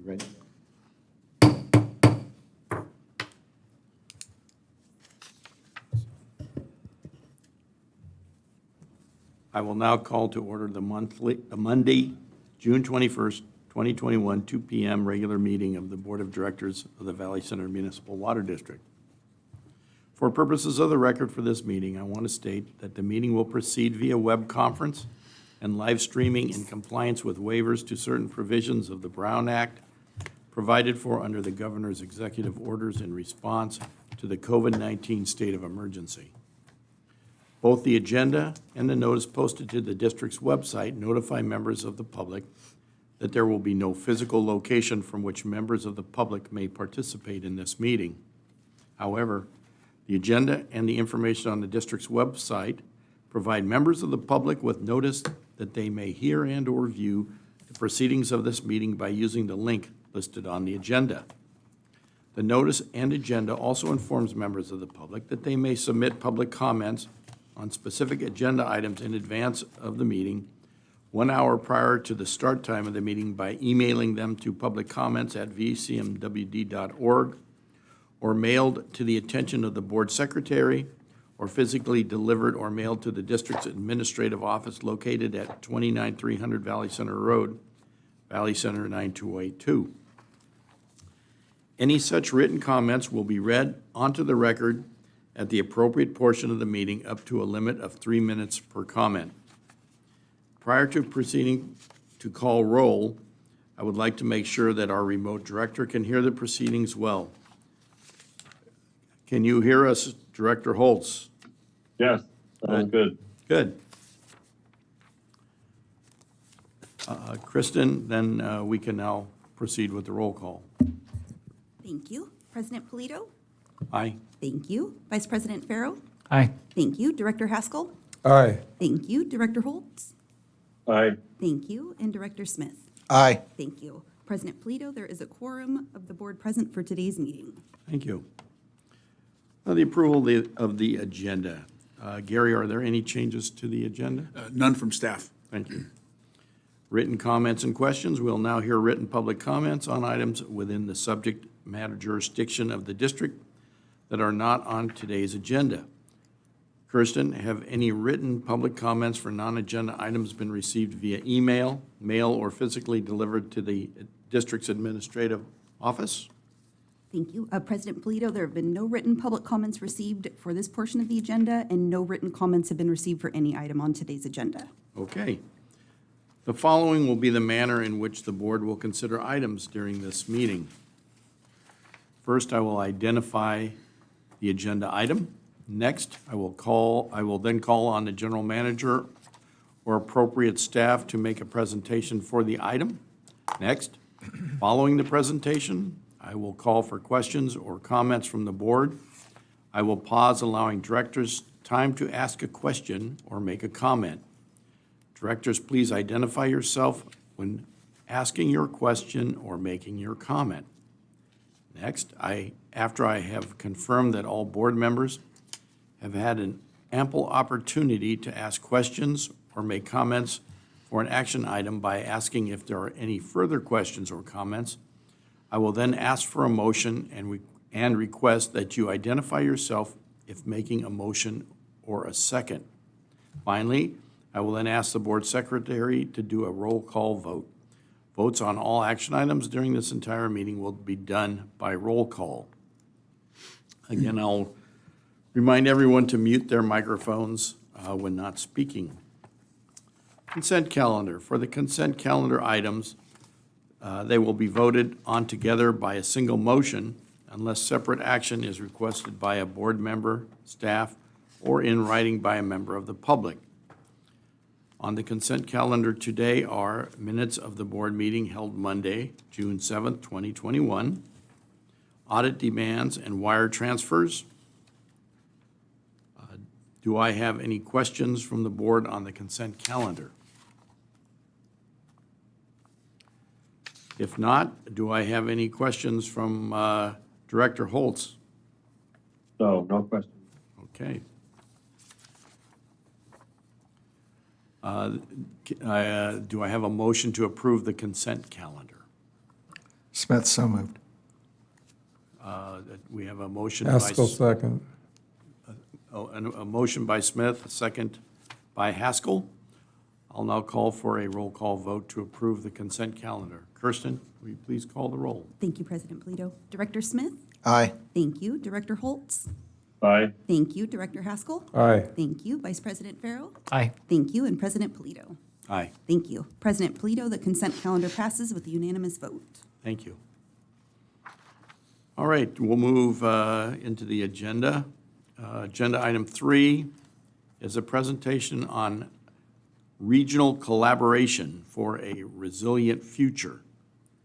You ready? I will now call to order the Monday, June 21st, 2021, 2 p.m. regular meeting of the Board of Directors of the Valley Center Municipal Water District. For purposes of the record for this meeting, I want to state that the meeting will proceed via web conference and live streaming in compliance with waivers to certain provisions of the Brown Act provided for under the Governor's executive orders in response to the COVID-19 state of emergency. Both the agenda and the notice posted to the district's website notify members of the public that there will be no physical location from which members of the public may participate in this meeting. However, the agenda and the information on the district's website provide members of the public with notice that they may hear and/or view the proceedings of this meeting by using the link listed on the agenda. The notice and agenda also informs members of the public that they may submit public comments on specific agenda items in advance of the meeting 1 hour prior to the start time of the meeting by emailing them to publiccomments@vcmwd.org or mailed to the attention of the board secretary or physically delivered or mailed to the district's administrative office located at 29300 Valley Center Road, Valley Center 92082. Any such written comments will be read onto the record at the appropriate portion of the meeting up to a limit of 3 minutes per comment. Prior to proceeding to call roll, I would like to make sure that our remote director can hear the proceedings well. Can you hear us, Director Holtz? Yes, sounds good. Good. Kristen, then we can now proceed with the roll call. Thank you. President Polito? Aye. Thank you. Vice President Farrow? Aye. Thank you. Director Haskell? Aye. Thank you. Director Holtz? Aye. Thank you. And Director Smith? Aye. Thank you. President Polito, there is a quorum of the board present for today's meeting. Thank you. Now, the approval of the agenda. Gary, are there any changes to the agenda? None from staff. Thank you. Written comments and questions. We'll now hear written public comments on items within the subject matter jurisdiction of the district that are not on today's agenda. Kirsten, have any written public comments for non-agenda items been received via email, mail, or physically delivered to the district's administrative office? Thank you. President Polito, there have been no written public comments received for this portion of the agenda, and no written comments have been received for any item on today's agenda. Okay. The following will be the manner in which the board will consider items during this meeting. First, I will identify the agenda item. Next, I will then call on the general manager or appropriate staff to make a presentation for the item. Next, following the presentation, I will call for questions or comments from the board. I will pause, allowing directors time to ask a question or make a comment. Directors, please identify yourself when asking your question or making your comment. Next, after I have confirmed that all board members have had an ample opportunity to ask questions or make comments for an action item by asking if there are any further questions or comments, I will then ask for a motion and request that you identify yourself if making a motion or a second. Finally, I will then ask the board secretary to do a roll call vote. Votes on all action items during this entire meeting will be done by roll call. Again, I'll remind everyone to mute their microphones when not speaking. Consent calendar. For the consent calendar items, they will be voted on together by a single motion unless separate action is requested by a board member, staff, or in writing by a member of the public. On the consent calendar today are minutes of the board meeting held Monday, June 7th, 2021, audit demands and wire transfers. Do I have any questions from the board on the consent calendar? If not, do I have any questions from Director Holtz? No question. Okay. Do I have a motion to approve the consent calendar? Smith, so moved. We have a motion by, Haskell, second. a motion by Smith, a second by Haskell. I'll now call for a roll call vote to approve the consent calendar. Kirsten, will you please call the roll? Thank you, President Polito. Director Smith? Aye. Thank you. Director Holtz? Aye. Thank you. Director Haskell? Aye. Thank you. Vice President Farrell? Aye. Thank you. And President Polito? Aye. Thank you. President Polito, the consent calendar passes with a unanimous vote. Thank you. All right, we'll move into the agenda. Agenda item 3 is a presentation on regional collaboration for a resilient future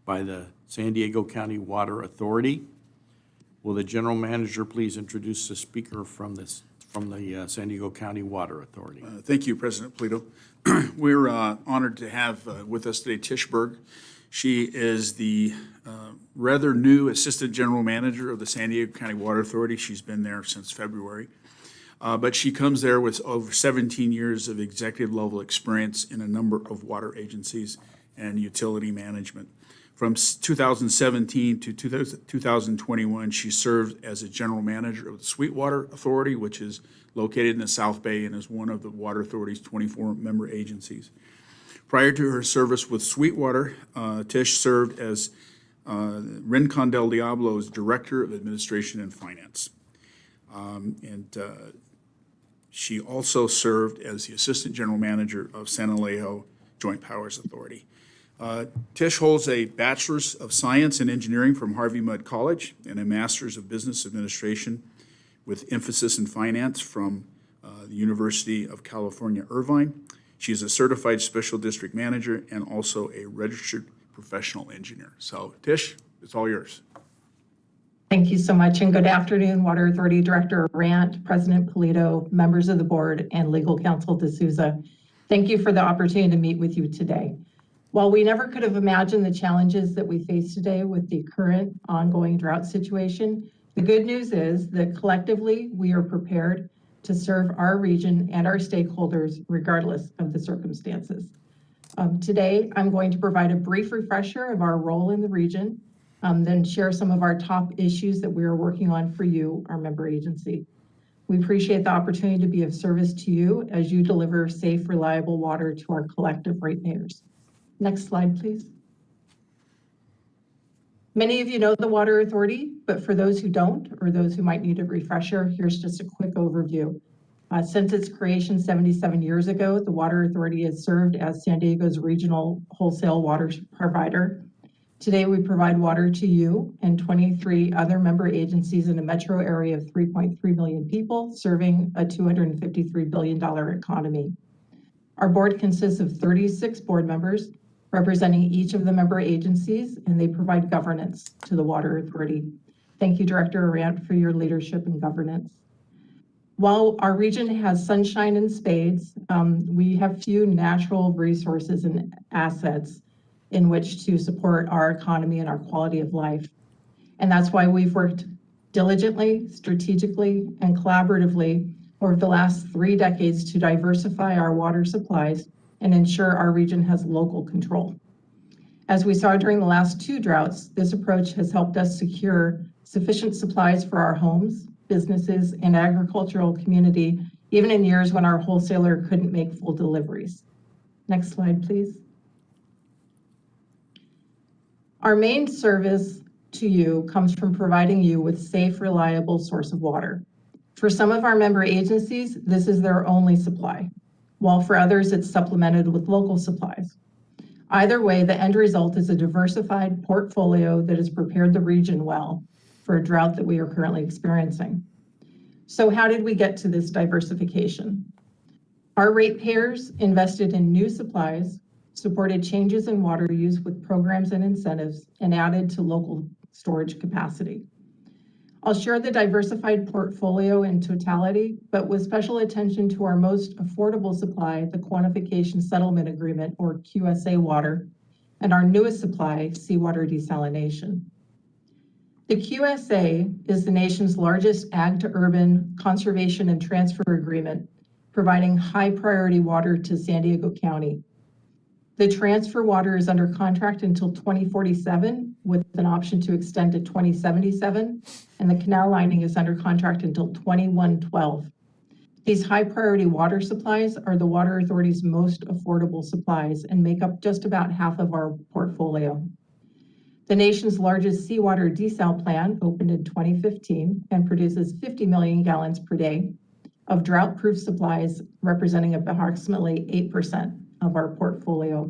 by the San Diego County Water Authority. Will the general manager please introduce the speaker from the San Diego County Water Authority? Thank you, President Polito. We're honored to have with us today Tish Berg. She is the rather new Assistant General Manager of the San Diego County Water Authority. She's been there since February. But she comes there with over 17 years of executive level experience in a number of water agencies and utility management. From 2017 to 2021, she served as a general manager of the Sweetwater Authority, which is located in the South Bay and is one of the Water Authority's 24 member agencies. Prior to her service with Sweetwater, Tish served as Rincon del Diablo's Director of Administration and Finance. She also served as the Assistant General Manager of San Alejo Joint Powers Authority. Tish holds a Bachelor's of Science in Engineering from Harvey Mudd College and a Master's of Business Administration with emphasis in finance from the University of California, Irvine. She is a certified special district manager and also a registered professional engineer. So Tish, it's all yours. Thank you so much, and good afternoon, Water Authority Director Rant, President Polito, members of the board, and legal counsel D'Souza. Thank you for the opportunity to meet with you today. While we never could have imagined the challenges that we face today with the current ongoing drought situation, the good news is that collectively we are prepared to serve our region and our stakeholders regardless of the circumstances. Today, I'm going to provide a brief refresher of our role in the region, then share some of our top issues that we are working on for you, our member agency. We appreciate the opportunity to be of service to you as you deliver safe, reliable water to our collective ratepayers. Next slide, please. Many of you know the Water Authority, but for those who don't, or those who might need a refresher, here's just a quick overview. Since its creation 77 years ago, the Water Authority has served as San Diego's regional wholesale water provider. Today, we provide water to you and 23 other member agencies in a metro area of 3.3 million people, serving a $253 billion economy. Our board consists of 36 board members representing each of the member agencies, and they provide governance to the Water Authority. Thank you, Director Arant, for your leadership and governance. While our region has sunshine in spades, we have few natural resources and assets in which to support our economy and our quality of life. And that's why we've worked diligently, strategically, and collaboratively over the last 3 decades to diversify our water supplies and ensure our region has local control. As we saw during the last 2 droughts, this approach has helped us secure sufficient supplies for our homes, businesses, and agricultural community, even in years when our wholesaler couldn't make full deliveries. Next slide, please. Our main service to you comes from providing you with safe, reliable source of water. For some of our member agencies, this is their only supply, while for others it's supplemented with local supplies. Either way, the end result is a diversified portfolio that has prepared the region well for a drought that we are currently experiencing. So how did we get to this diversification? Our ratepayers invested in new supplies, supported changes in water use with programs and incentives, and added to local storage capacity. I'll share the diversified portfolio in totality, but with special attention to our most affordable supply, the Quantification Settlement Agreement, or QSA water, and our newest supply, seawater desalination. The QSA is the nation's largest ag-to-urban conservation and transfer agreement, providing high priority water to San Diego County. The transfer water is under contract until 2047, with an option to extend to 2077, and the canal lining is under contract until 2112. These high priority water supplies are the Water Authority's most affordable supplies and make up just about half of our portfolio. The nation's largest seawater desal plant opened in 2015 and produces 50 million gallons per day of drought-proof supplies, representing approximately 8% of our portfolio.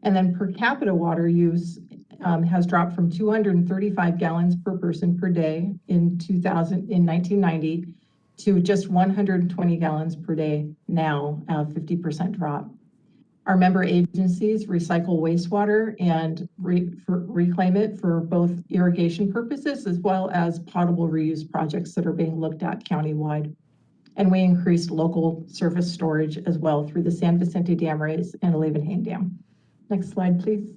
And then per capita water use has dropped from 235 gallons per person per day in 1990 to just 120 gallons per day now, a 50% drop. Our member agencies recycle wastewater and reclaim it for both irrigation purposes as well as potable reuse projects that are being looked at countywide. And we increased local surface storage as well through the San Vicente Dam raise and Leeuwenhoek Dam. Next slide, please.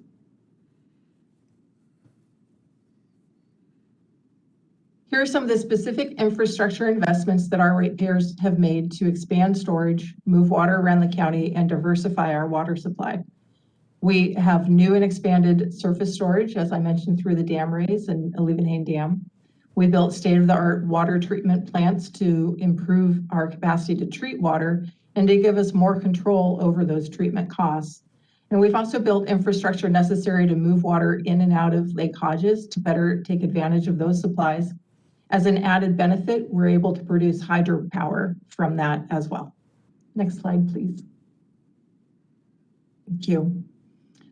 Here are some of the specific infrastructure investments that our ratepayers have made to expand storage, move water around the county, and diversify our water supply. We have new and expanded surface storage, as I mentioned, through the dam raise and Leeuwenhoek Dam. We built state-of-the-art water treatment plants to improve our capacity to treat water and to give us more control over those treatment costs. And we've also built infrastructure necessary to move water in and out of Lake Hodges to better take advantage of those supplies. As an added benefit, we're able to produce hydropower from that as well. Next slide, please. Thank you.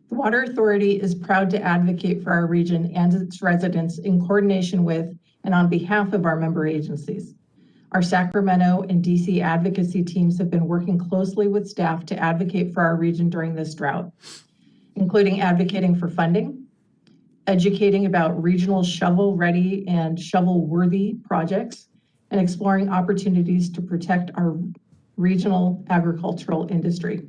The Water Authority is proud to advocate for our region and its residents in coordination with and on behalf of our member agencies. Our Sacramento and DC advocacy teams have been working closely with staff to advocate for our region during this drought, including advocating for funding, educating about regional shovel-ready and shovel-worthy projects, and exploring opportunities to protect our regional agricultural industry.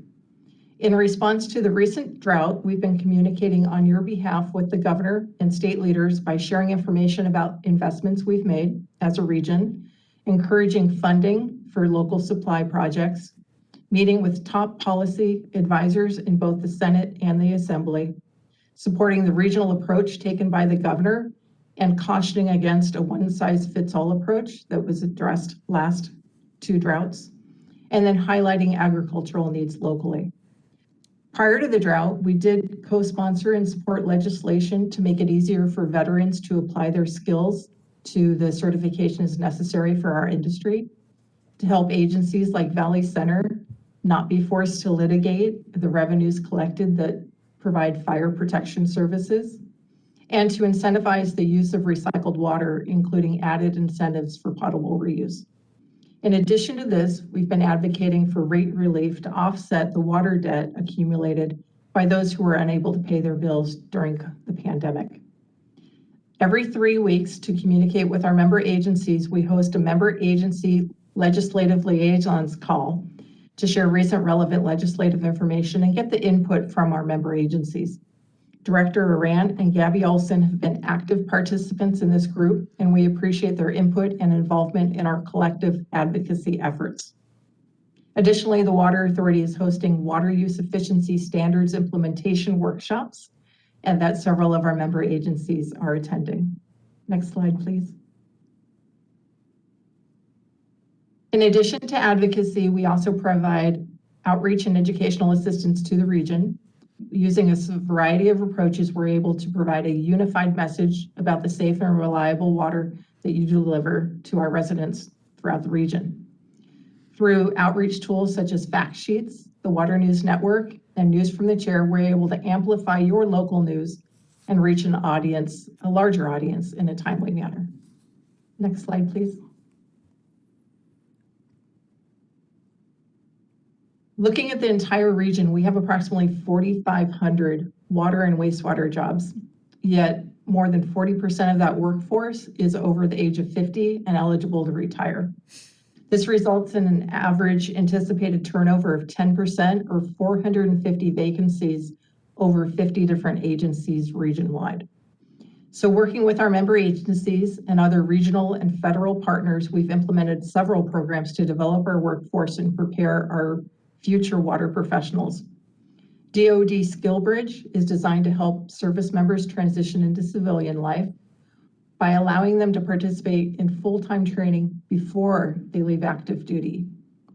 In response to the recent drought, we've been communicating on your behalf with the governor and state leaders by sharing information about investments we've made as a region, encouraging funding for local supply projects, meeting with top policy advisors in both the Senate and the Assembly, supporting the regional approach taken by the governor, and cautioning against a one-size-fits-all approach that was addressed last two droughts, and then highlighting agricultural needs locally. Prior to the drought, we did co-sponsor and support legislation to make it easier for veterans to apply their skills to the certifications necessary for our industry, to help agencies like Valley Center not be forced to litigate the revenues collected that provide fire protection services, and to incentivize the use of recycled water, including added incentives for potable reuse. In addition to this, we've been advocating for rate relief to offset the water debt accumulated by those who were unable to pay their bills during the pandemic. Every 3 weeks, to communicate with our member agencies, we host a member agency legislative liaisons call to share recent relevant legislative information and get the input from our member agencies. Director Aran and Gabby Olson have been active participants in this group, and we appreciate their input and involvement in our collective advocacy efforts. Additionally, the Water Authority is hosting water use efficiency standards implementation workshops, and that several of our member agencies are attending. Next slide, please. In addition to advocacy, we also provide outreach and educational assistance to the region. Using a variety of approaches, we're able to provide a unified message about the safe and reliable water that you deliver to our residents throughout the region. Through outreach tools such as fact sheets, the Water News Network, and News from the Chair, we're able to amplify your local news and reach an audience, a larger audience, in a timely manner. Next slide, please. Looking at the entire region, we have approximately 4,500 water and wastewater jobs, yet more than 40% of that workforce is over the age of 50 and eligible to retire. This results in an average anticipated turnover of 10% or 450 vacancies over 50 different agencies region-wide. So working with our member agencies and other regional and federal partners, we've implemented several programs to develop our workforce and prepare our future water professionals. DoD Skill Bridge is designed to help service members transition into civilian life by allowing them to participate in full-time training before they leave active duty.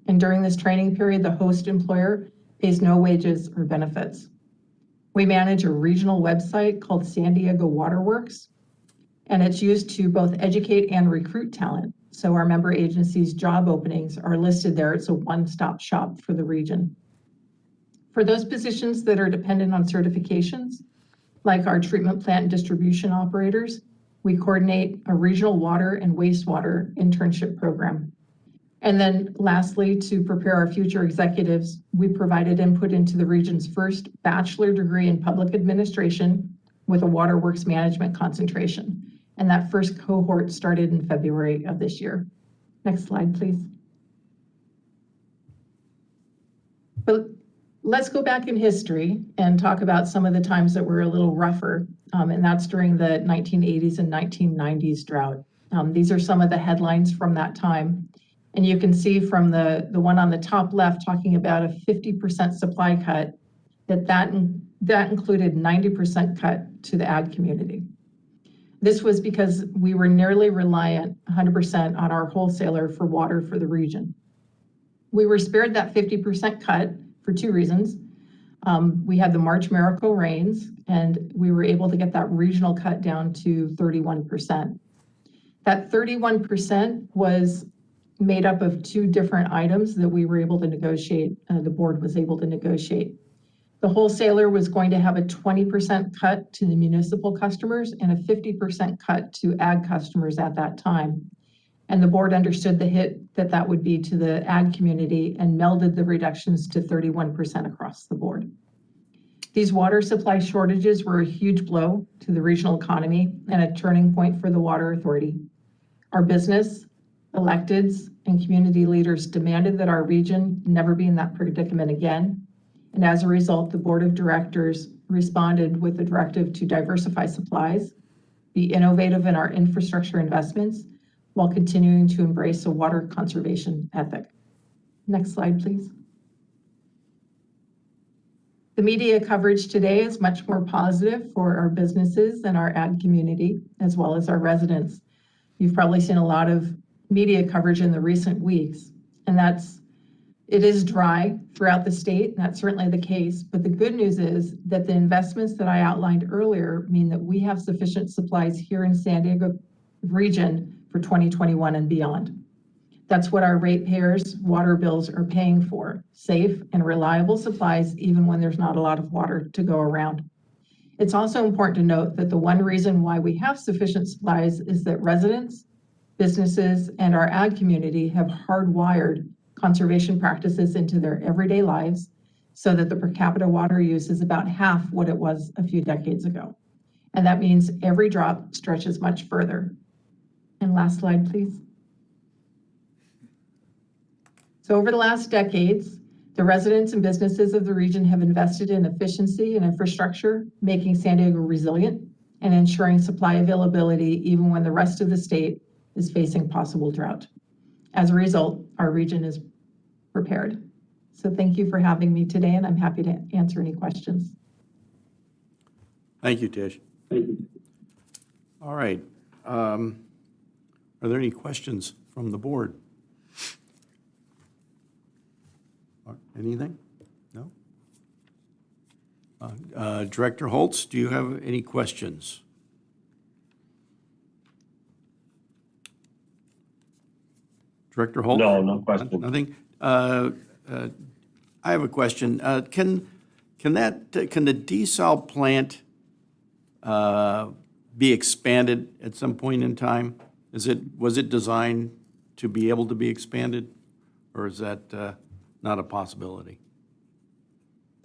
And during this training period, the host employer pays no wages or benefits. We manage a regional website called San Diego Waterworks, and it's used to both educate and recruit talent. So our member agencies' job openings are listed there. It's a one-stop shop for the region. For those positions that are dependent on certifications, like our treatment plant and distribution operators, we coordinate a regional water and wastewater internship program. And then lastly, to prepare our future executives, we provided input into the region's first bachelor degree in public administration with a waterworks management concentration. And that first cohort started in February of this year. Next slide, please. But let's go back in history and talk about some of the times that were a little rougher, and that's during the 1980s and 1990s drought. These are some of the headlines from that time. And you can see from the one on the top left talking about a 50% supply cut, that included 90% cut to the ag community. This was because we were nearly reliant 100% on our wholesaler for water for the region. We were spared that 50% cut for two reasons. We had the March miracle rains, and we were able to get that regional cut down to 31%. That 31% was made up of two different items that we were able to negotiate, the board was able to negotiate. The wholesaler was going to have a 20% cut to the municipal customers and a 50% cut to ag customers at that time. And the board understood the hit that would be to the ag community and melded the reductions to 31% across the board. These water supply shortages were a huge blow to the regional economy and a turning point for the Water Authority. Our business, electeds, and community leaders demanded that our region never be in that predicament again. And as a result, the board of directors responded with a directive to diversify supplies, be innovative in our infrastructure investments, while continuing to embrace a water conservation ethic. Next slide, please. The media coverage today is much more positive for our businesses and our ag community, as well as our residents. You've probably seen a lot of media coverage in the recent weeks, and it is dry throughout the state, and that's certainly the case. But the good news is that the investments that I outlined earlier mean that we have sufficient supplies here in San Diego region for 2021 and beyond. That's what our ratepayers' water bills are paying for, safe and reliable supplies, even when there's not a lot of water to go around. It's also important to note that the one reason why we have sufficient supplies is that residents, businesses, and our ag community have hardwired conservation practices into their everyday lives so that the per capita water use is about half what it was a few decades ago. And that means every drop stretches much further. And last slide, please. So over the last decades, the residents and businesses of the region have invested in efficiency and infrastructure, making San Diego resilient and ensuring supply availability even when the rest of the state is facing possible drought. As a result, our region is prepared. So thank you for having me today, and I'm happy to answer any questions. Thank you, Tish. All right. Are there any questions from the board? Anything? No? Director Holtz, do you have any questions? Director Holtz? No question. Nothing? I have a question. Can the desal plant be expanded at some point in time? Was it designed to be able to be expanded, or is that not a possibility?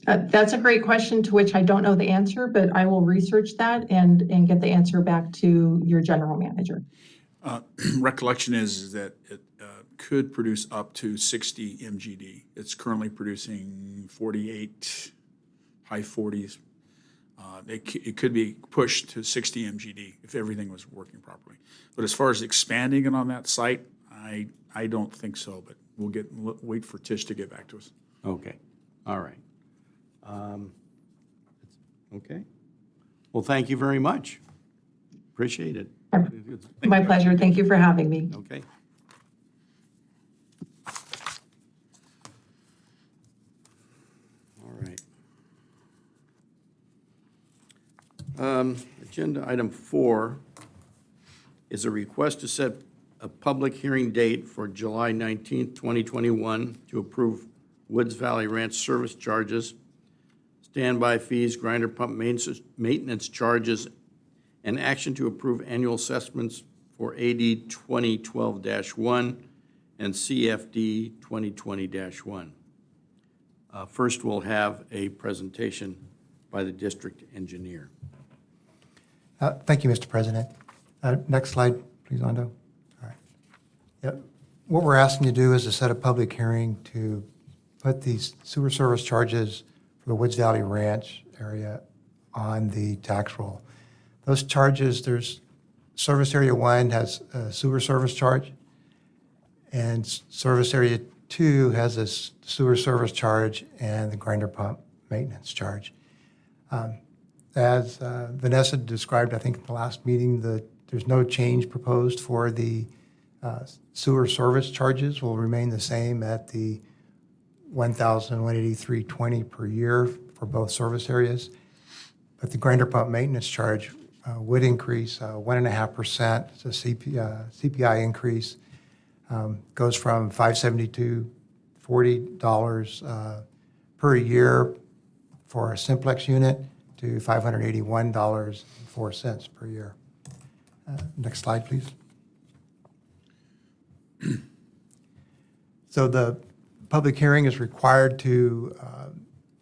That's a great question to which I don't know the answer, but I will research that and get the answer back to your general manager. Recollection is that it could produce up to 60 MGD. It's currently producing 48, high 40s. It could be pushed to 60 MGD if everything was working properly. But as far as expanding it on that site, I don't think so, but we'll wait for Tish to get back to us. Okay, all right. Okay. Well, thank you very much. Appreciate it. My pleasure. Thank you for having me. Okay. All right. Agenda item 4 is a request to set a public hearing date for July 19th, 2021 to approve Woods Valley Ranch service charges, standby fees, grinder pump maintenance charges, and action to approve annual assessments for AD 2012-1 and CFD 2020-1. First, we'll have a presentation by the district engineer. Thank you, Mr. President. Next slide, please, Ondo. All right. Yep. What we're asking to do is to set a public hearing to put these sewer service charges for the Woods Valley Ranch area on the tax roll. Those charges, there's Service Area 1 has a sewer service charge, and Service Area 2 has a sewer service charge and the grinder pump maintenance charge. As Vanessa described, I think in the last meeting, there's no change proposed for the sewer service charges. Will remain the same at the $1,183.20 per year for both service areas. But the grinder pump maintenance charge would increase 1.5%. It's a CPI increase. Goes from $572.40 per year for a simplex unit to $581.04 per year. Next slide, please. So the public hearing is required to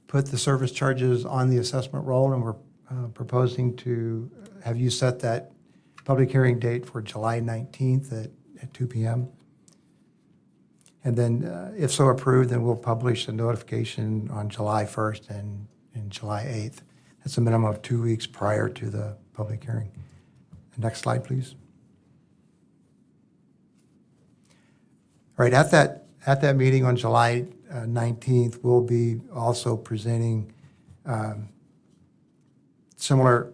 put the service charges on the assessment roll, and we're proposing to have you set that public hearing date for July 19th at 2 p.m. And then if so approved, then we'll publish a notification on July 1st and July 8th. That's a minimum of 2 weeks prior to the public hearing. Next slide, please. All right, at that meeting on July 19th, we'll be also presenting similar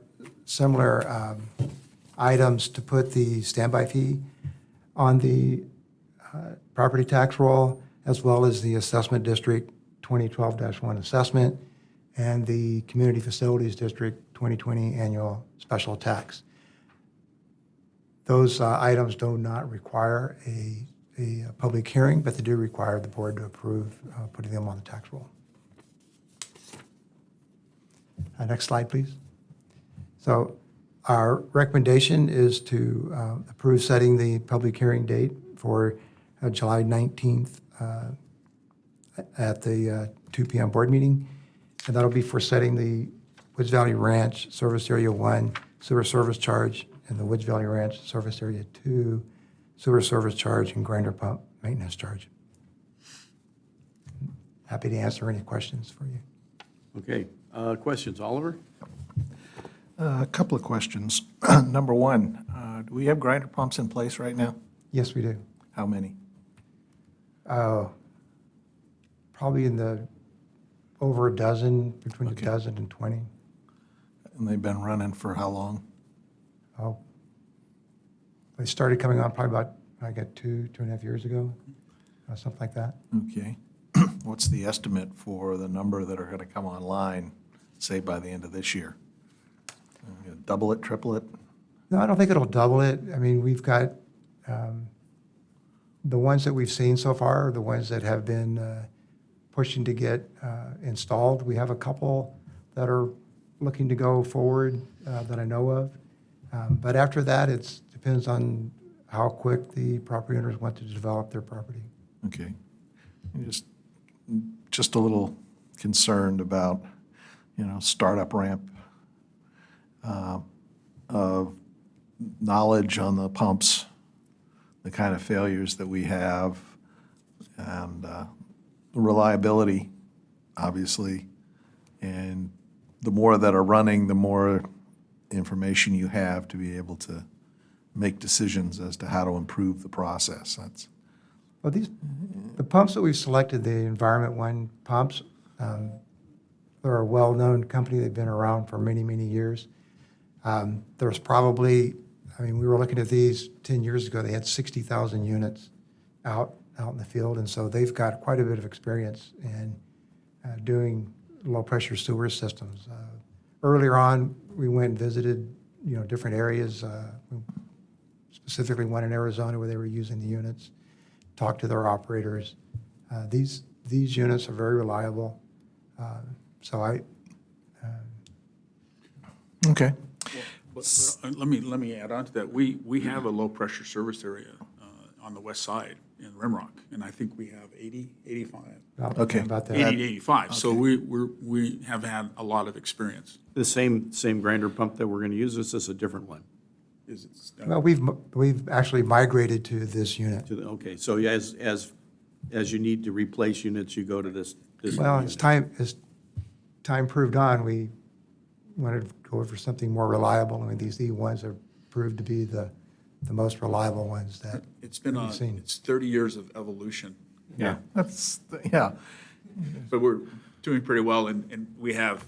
items to put the standby fee on the property tax roll, as well as the assessment district 2012-1 assessment and the community facilities district 2020 annual special tax. Those items do not require a public hearing, but they do require the board to approve putting them on the tax roll. Next slide, please. So our recommendation is to approve setting the public hearing date for July 19th at the 2 p.m. board meeting. And that'll be for setting the Woods Valley Ranch Service Area 1 sewer service charge and the Woods Valley Ranch Service Area 2 sewer service charge and grinder pump maintenance charge. Happy to answer any questions for you. Okay, questions, Oliver? A couple of questions. Number one, do we have grinder pumps in place right now? Yes, we do. How many? Probably in the over a dozen, between Okay. a dozen and 20. And they've been running for how long? Oh, they started coming on probably about, I got 2.5 years ago, something like that. Okay. What's the estimate for the number that are going to come online, say, by the end of this year? Double it, triple it? No, I don't think it'll double it. I mean, we've got, the ones that we've seen so far are the ones that have been pushing to get installed. We have a couple that are looking to go forward that I know of. But after that, it depends on how quick the property owners want to develop their property. Okay. Just a little concerned about, startup ramp of knowledge on the pumps, the kind of failures that we have, and reliability, obviously. And the more that are running, the more information you have to be able to make decisions as to how to improve the process. That's Well, the pumps that we've selected, the Environment One pumps, they're a well-known company. They've been around for many, many years. There's probably, I mean, we were looking at these 10 years ago. They had 60,000 units out in the field, and so they've got quite a bit of experience in doing low-pressure sewer systems. Earlier on, we went and visited, different areas, specifically one in Arizona where they were using the units, talked to their operators. These units are very reliable. So Okay. But let me add on to that. We have a low-pressure service area on the west side in Rimrock, and I think we have 80, 85. Okay. About that. 80 to 85. So we have had a lot of experience. The same grinder pump that we're going to use, is this a different one? Is it? Well, we've actually migrated to this unit. Okay, so as you need to replace units, you go to this. Well, unit. as time proved on, we wanted to go for something more reliable. I mean, these E1s have proved to be the most reliable ones that It's been we've seen. it's 30 years of evolution. Yeah. Yeah. But we're doing pretty well, and we have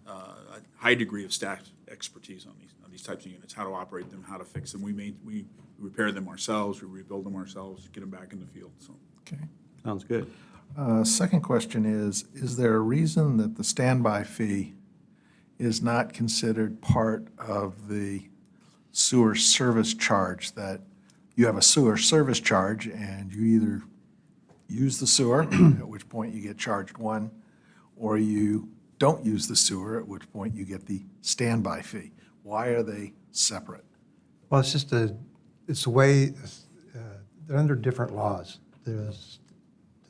a high degree of staff expertise on these types of units, how to operate them, how to fix them. We repair them ourselves, we rebuild them ourselves, get them back in the field, so. Okay. Sounds good. Second question is there a reason that the standby fee is not considered part of the sewer service charge, that you have a sewer service charge and you either use the sewer, at which point you get charged one, or you don't use the sewer, at which point you get the standby fee? Why are they separate? Well, it's a way, they're under different laws. The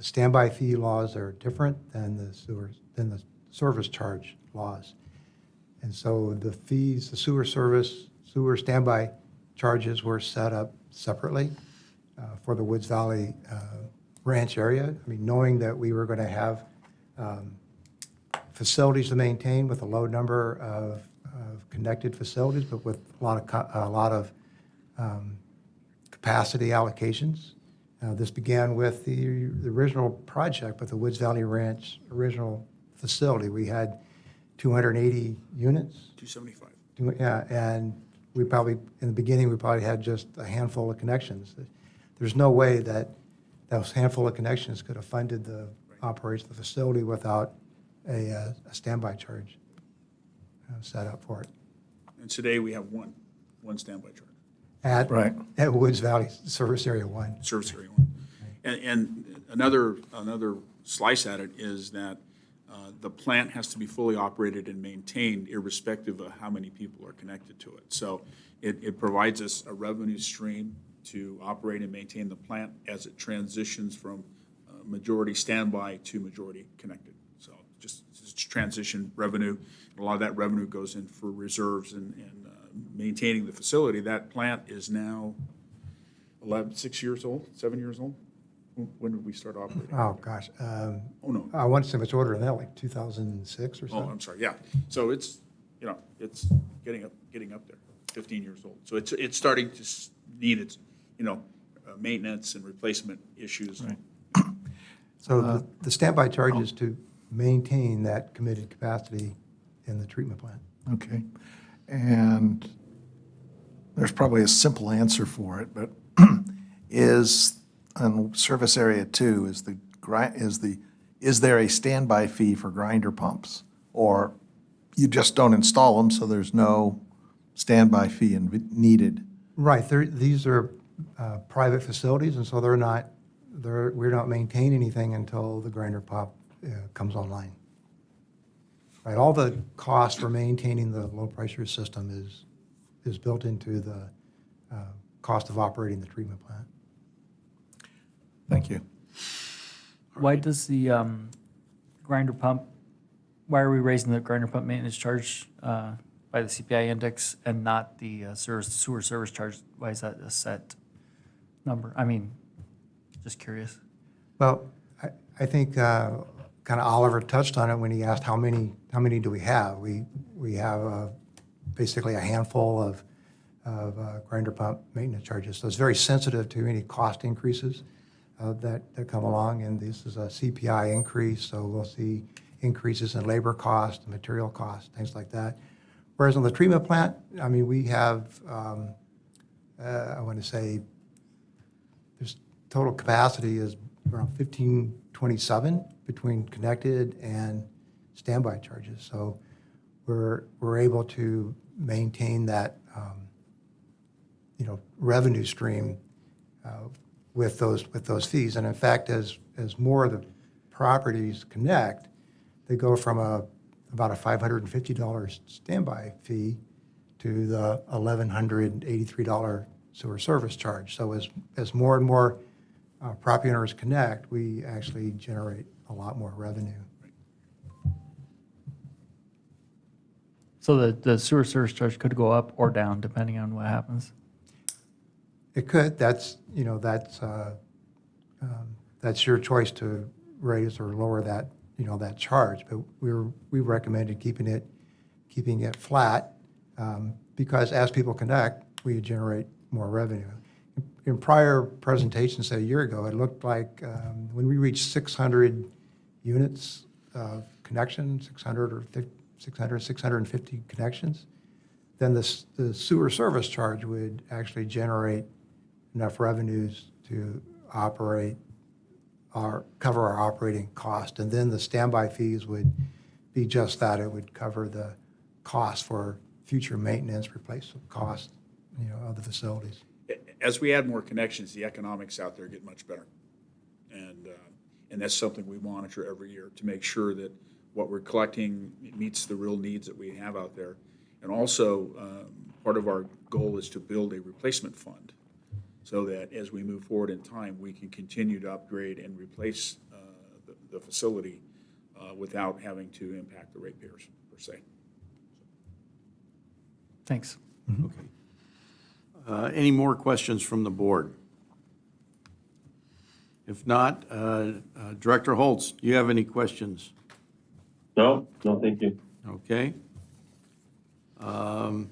standby fee laws are different than the service charge laws. And so the fees, the sewer standby charges were set up separately for the Woods Valley Ranch area. I mean, knowing that we were going to have facilities to maintain with a low number of connected facilities, but with a lot of capacity allocations. This began with the original project with the Woods Valley Ranch original facility. We had 280 units. 275. Yeah, and in the beginning, we probably had just a handful of connections. There's no way that those handful of connections could have funded the operation of the facility without a standby charge set up for it. And today we have one standby charge, Right. At Woods Valley Service Area 1. service area one. And another slice at it is that the plant has to be fully operated and maintained irrespective of how many people are connected to it. So it provides us a revenue stream to operate and maintain the plant as it transitions from majority standby to majority connected. So just transition revenue. A lot of that revenue goes in for reserves and maintaining the facility. That plant is now 6 years old, 7 years old. When did we start operating? Oh, gosh. Oh, no. I want to say much older than that, like 2006 or Oh, something. I'm sorry, yeah. So it's getting up there, 15 years old. So it's starting to need its, maintenance and replacement issues. Right. So the standby charge is to maintain that committed capacity in the treatment plant. Okay. And there's probably a simple answer for it, but is on service area 2, is there a standby fee for grinder pumps? Or you just don't install them, so there's no standby fee needed? Right, these are private facilities, and so we're not maintaining anything until the grinder pump comes online. Right, all the cost for maintaining the low-pressure system is built into the cost of operating the treatment plant. Thank you. Why does the grinder pump, why are we raising the grinder pump maintenance charge by the CPI index and not the sewer service charge? Why is that a set number? I mean, just curious. Well, I think kind of Oliver touched on it when he asked how many do we have? We have basically a handful of grinder pump maintenance charges. So it's very sensitive to any cost increases that come along, and this is a CPI increase, so we'll see increases in labor cost, material cost, things like that. Whereas on the treatment plant, I mean, we have, I want to say, there's total capacity is around 1527 between connected and standby charges. So we're able to maintain that, revenue stream with those fees. And in fact, as more of the properties connect, they go from about a $550 standby fee to the $1,183 sewer service charge. So as more and more property owners connect, we actually generate a lot more revenue. So the sewer service charge could go up or down depending on what happens. It could. That's your choice to raise or lower that, that charge. But we recommended keeping it flat because as people connect, we generate more revenue. In prior presentations, say a year ago, it looked like when we reached 600 units of connection, 650 connections, then the sewer service charge would actually generate enough revenues to cover our operating cost. And then the standby fees would be just that. It would cover the cost for future maintenance, replacement cost, of the facilities. As we add more connections, the economics out there get much better. And that's something we monitor every year to make sure that what we're collecting meets the real needs that we have out there. And also, part of our goal is to build a replacement fund so that as we move forward in time, we can continue to upgrade and replace the facility without having to impact the ratepayers per se. Thanks. Okay. Any more questions from the board? If not, Director Holtz, do you have any questions? No, thank you. Okay. Then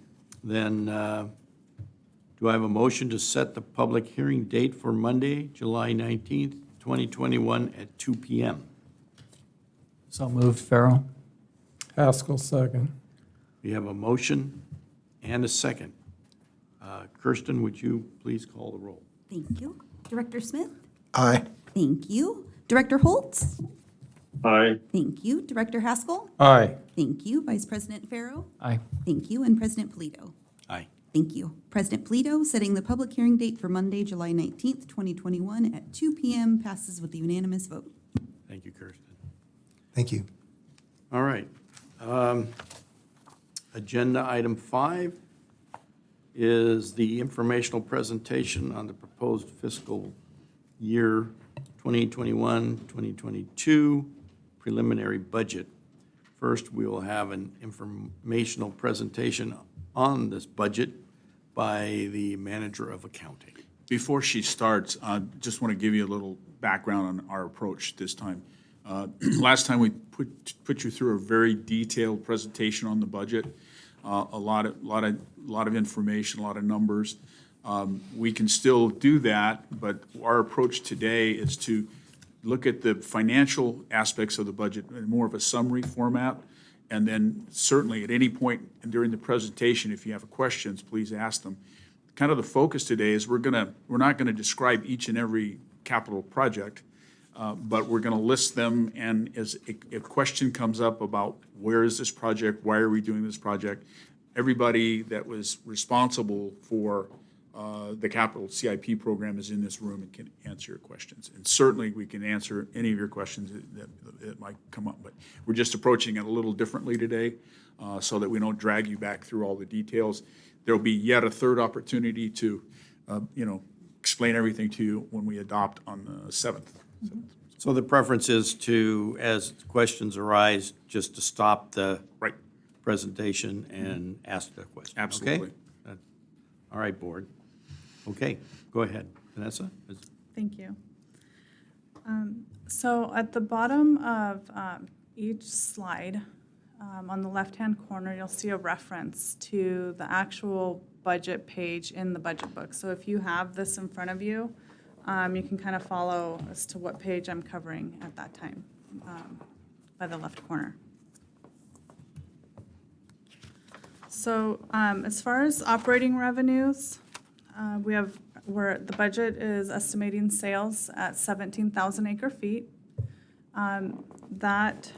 do I have a motion to set the public hearing date for Monday, July 19th, 2021 at 2 p.m.? So moved, Farrell. Haskell, second. We have a motion and a second. Kirsten, would you please call the roll? Thank you. Director Smith? Aye. Thank you. Director Holtz? Aye. Thank you. Director Haskell? Aye. Thank you. Vice President Farrow? Aye. Thank you. And President Polito? Aye. Thank you. President Polito, setting the public hearing date for Monday, July 19th, 2021 at 2 p.m. passes with a unanimous vote. Thank you, Kirsten. Thank you. All right. Agenda item 5 is the informational presentation on the proposed fiscal year 2021-2022 preliminary budget. First, we will have an informational presentation on this budget by the manager of accounting. Before she starts, I just want to give you a little background on our approach this time. Last time we put you through a very detailed presentation on the budget, a lot of information, a lot of numbers. We can still do that, but our approach today is to look at the financial aspects of the budget in more of a summary format. And then certainly at any point during the presentation, if you have questions, please ask them. Kind of the focus today is we're not gonna describe each and every capital project, but we're gonna list them, and as a question comes up about where is this project, why are we doing this project, everybody that was responsible for the capital CIP program is in this room and can answer your questions. And certainly we can answer any of your questions that might come up, but we're just approaching it a little differently today so that we don't drag you back through all the details. There'll be yet a third opportunity to, explain everything to you when we adopt on the 7th. So the preference is to, as questions arise, just to stop the Right. presentation and ask the question. Okay? Absolutely. All right, board. Okay, go ahead. Vanessa? Thank you. So at the bottom of each slide, on the left-hand corner, you'll see a reference to the actual budget page in the budget book. So if you have this in front of you, you can kind of follow as to what page I'm covering at that time. by the left corner. So as far as operating revenues, the budget is estimating sales at 17,000 acre feet. That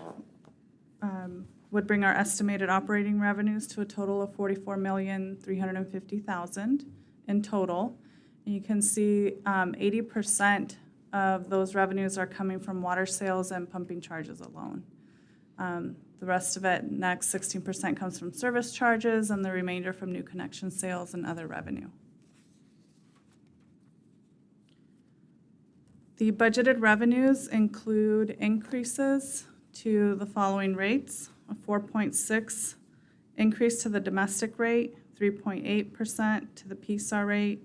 would bring our estimated operating revenues to a total of $44,350,000 in total. And you can see 80% of those revenues are coming from water sales and pumping charges alone. The rest of it, next 16% comes from service charges, and the remainder from new connection sales and other revenue. The budgeted revenues include increases to the following rates: a 4.6 increase to the domestic rate, 3.8% to the PSAR rate,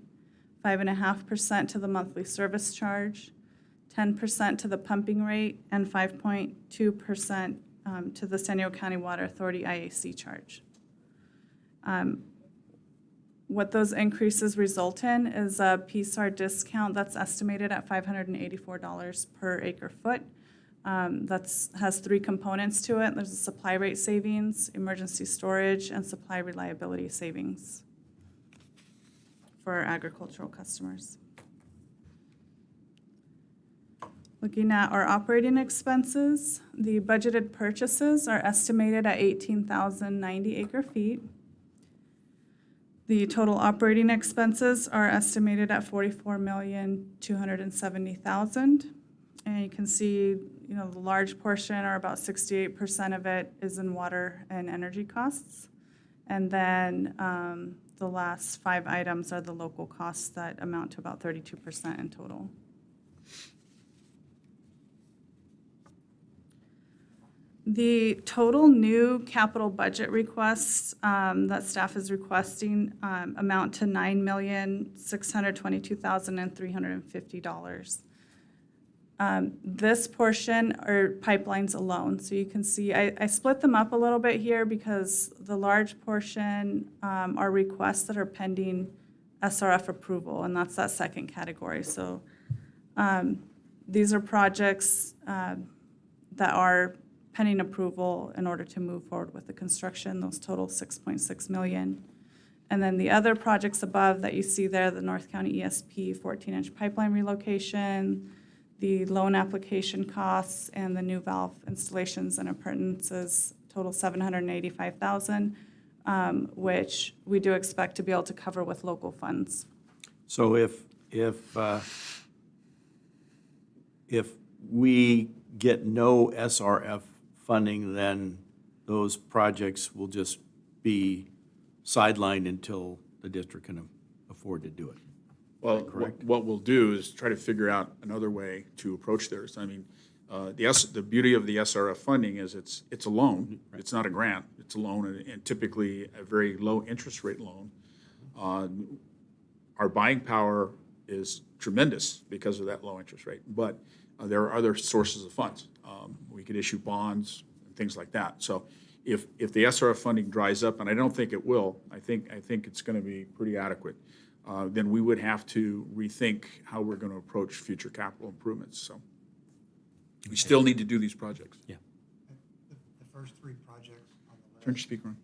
5.5% to the monthly service charge, 10% to the pumping rate, and 5.2% to the San Diego County Water Authority IAC charge. What those increases result in is a PSAR discount that's estimated at $584 per acre foot. That has three components to it. There's a supply rate savings, emergency storage, and supply reliability savings for our agricultural customers. Looking at our operating expenses, the budgeted purchases are estimated at 18,090 acre feet. The total operating expenses are estimated at $44,270,000. And you can see, the large portion, or about 68% of it, is in water and energy costs. And then the last 5 items are the local costs that amount to about 32% in total. The total new capital budget requests that staff is requesting amount to $9,622,350. This portion are pipelines alone. So you can see I split them up a little bit here because the large portion are requests that are pending SRF approval, and that's that second category. So these are projects that are pending approval in order to move forward with the construction. Those total $6.6 million. And then the other projects above that you see there, the North County ESP 14-inch pipeline relocation, the loan application costs, and the new valve installations and appurtenances, total $785,000, which we do expect to be able to cover with local funds. So if we get no SRF funding, then those projects will just be sidelined until the district can afford to do it. Well, what we'll do is try to figure out another way to approach theirs. I mean, the beauty of the SRF funding is it's a loan. It's not a grant. It's a loan, and typically a very low interest rate loan. Our buying power is tremendous because of that low interest rate, but there are other sources of funds. We could issue bonds and things like that. So if the SRF funding dries up, and I don't think it will, I think it's going to be pretty adequate, then we would have to rethink how we're going to approach future capital improvements. So we still need to do these projects. Yeah. The first 3 projects on the list. Turn your speaker on.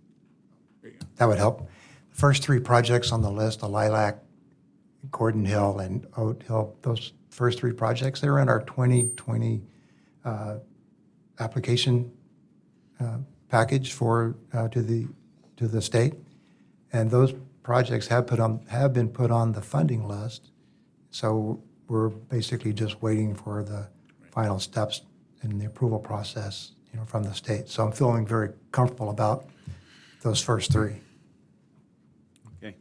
There you go. That would help. The first 3 projects on the list, the Lilac, Gordon Hill, and Oat Hill, those first 3 projects, they were in our 2020 application package to the state, and those projects have been put on the funding list. So we're basically just waiting for the final steps in the approval process, from the state. So I'm feeling very comfortable about those first 3. Okay.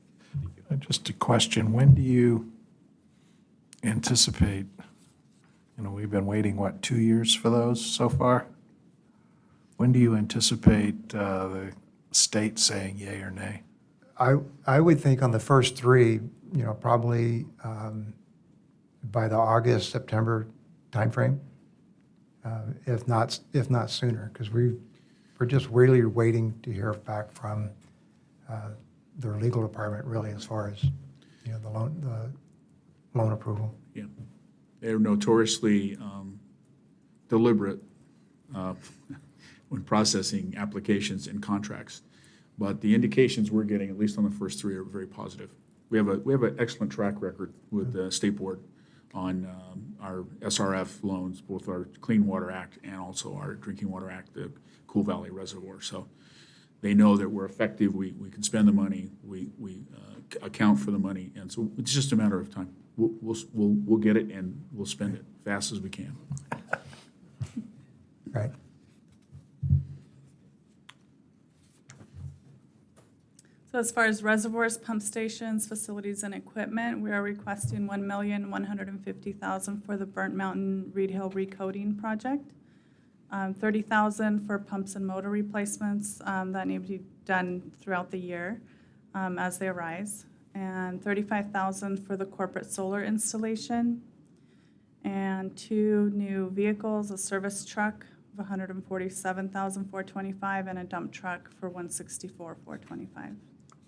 Just a question, when do you anticipate, we've been waiting, 2 years for those so far? When do you anticipate the state saying yay or nay? I would think on the first 3, probably by the August, September timeframe, if not sooner, because we're just really waiting to hear back from their legal department, really, as far as the loan approval. Yeah, they're notoriously deliberate when processing applications and contracts. But the indications we're getting, at least on the first three, are very positive. We have an excellent track record with the State Board on our SRF loans, both our Clean Water Act and also our Drinking Water Act, the Cool Valley Reservoir. So they know that we're effective, we can spend the money, we account for the money, and so it's just a matter of time. We'll get it and we'll spend it fast as we can. Right. So as far as reservoirs, pump stations, facilities, and equipment, we are requesting $1,150,000 for the Burnt Mountain Reed Hill recoding project. $30,000 for pumps and motor replacements that need to be done throughout the year as they arise, and $35,000 for the corporate solar installation, and 2 new vehicles, a service truck of $147,425, and a dump truck for $164,425.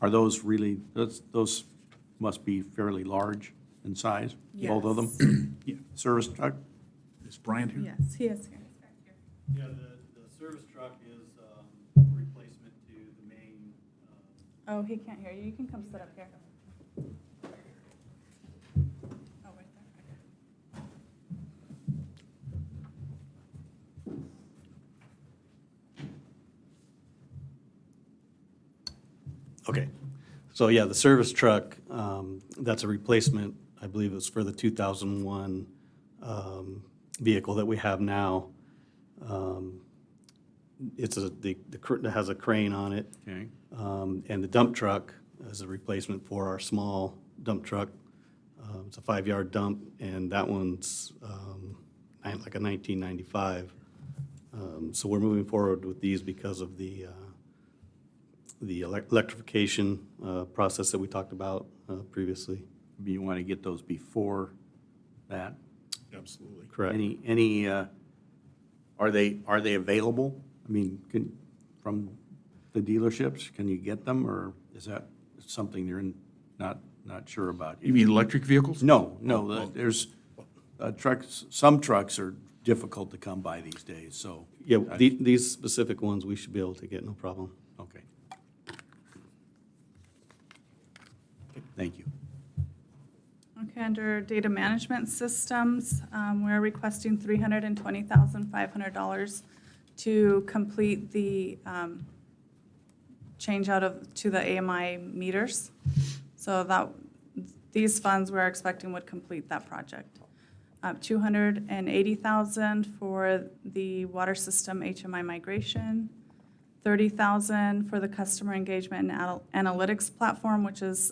Are those really, those must be fairly large in size, both of them? Yeah. Service truck? Is Brian here? Yes, he is here. Yeah, the service truck is replacement to the main. Oh, he can't hear you. You can come sit up here. Oh, right there. Okay, so yeah, the service truck, that's a replacement, I believe it's for the 2001 vehicle that we have now. It has a crane on it. Okay. And the dump truck is a replacement for our small dump truck. It's a 5-yard dump, and that one's like a 1995. So we're moving forward with these because of the electrification process that we talked about previously. Maybe you want to get those before that? Absolutely. Correct. Are they available? I mean, from the dealerships, can you get them, or is that something you're not sure about? You mean electric vehicles? No, there's trucks, some trucks are difficult to come by these days, so. Yeah, these specific ones we should be able to get, no problem. Okay. Thank you. Okay, under data management systems, we're requesting $320,500 to complete the change out to the AMI meters. So these funds we're expecting would complete that project. $280,000 for the water system HMI migration, $30,000 for the customer engagement and analytics platform, which is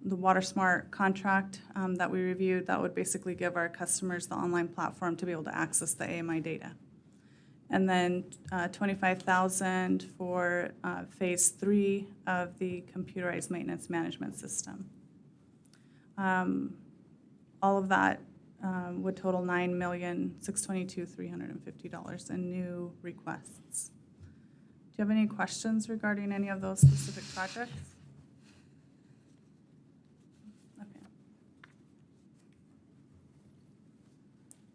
the WaterSmart contract that we reviewed. That would basically give our customers the online platform to be able to access the AMI data. And then $25,000 for phase 3 of the computerized maintenance management system. All of that would total $9,622,350 in new requests. Do you have any questions regarding any of those specific projects? Okay.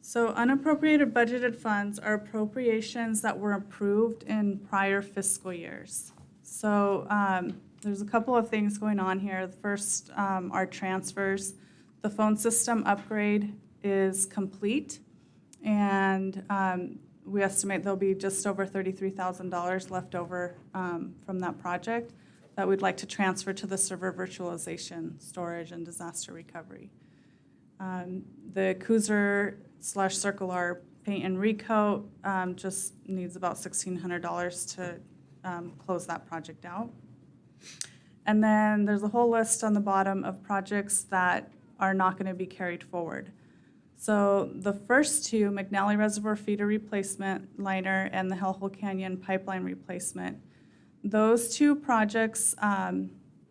So unappropriated budgeted funds are appropriations that were approved in prior fiscal years. So there's a couple of things going on here. The first are transfers. The phone system upgrade is complete, and we estimate there'll be just over $33,000 left over from that project that we'd like to transfer to the server virtualization, storage, and disaster recovery. The Cruiser/Circle R paint and recoat just needs about $1,600 to close that project out. And then there's a whole list on the bottom of projects that are not going to be carried forward. So the first two, McNally Reservoir feeder replacement liner and the Hellhole Canyon pipeline replacement, those two projects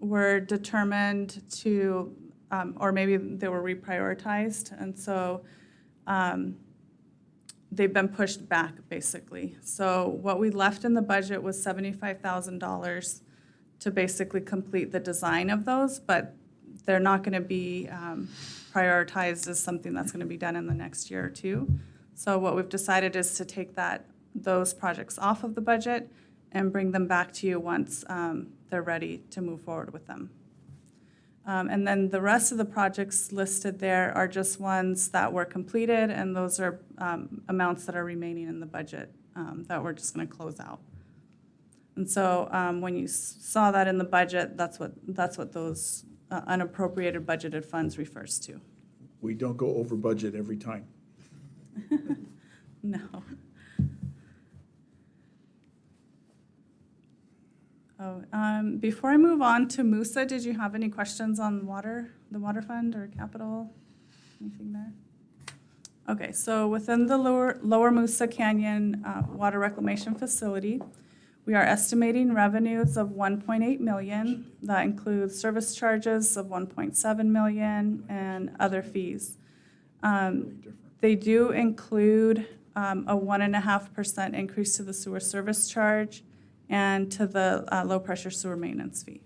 were determined to, or maybe they were reprioritized, and so they've been pushed back, basically. So what we left in the budget was $75,000 to basically complete the design of those, but they're not going to be prioritized as something that's going to be done in the next year or two. So what we've decided is to take that those projects off of the budget and bring them back to you once they're ready to move forward with them. And then the rest of the projects listed there are just ones that were completed, and those are amounts that are remaining in the budget that we're just going to close out. And so when you saw that in the budget, that's what those unappropriated budgeted funds refers to. We don't go over budget every time. No. Before I move on to Musa, did you have any questions on the water fund or capital? Anything there? Okay, so within the lower Musa Canyon Water Reclamation Facility, we are estimating revenues of 1.8 million. That includes service charges of 1.7 million and other fees. They do include a 1.5% increase to the sewer service charge and to the low-pressure sewer maintenance fee.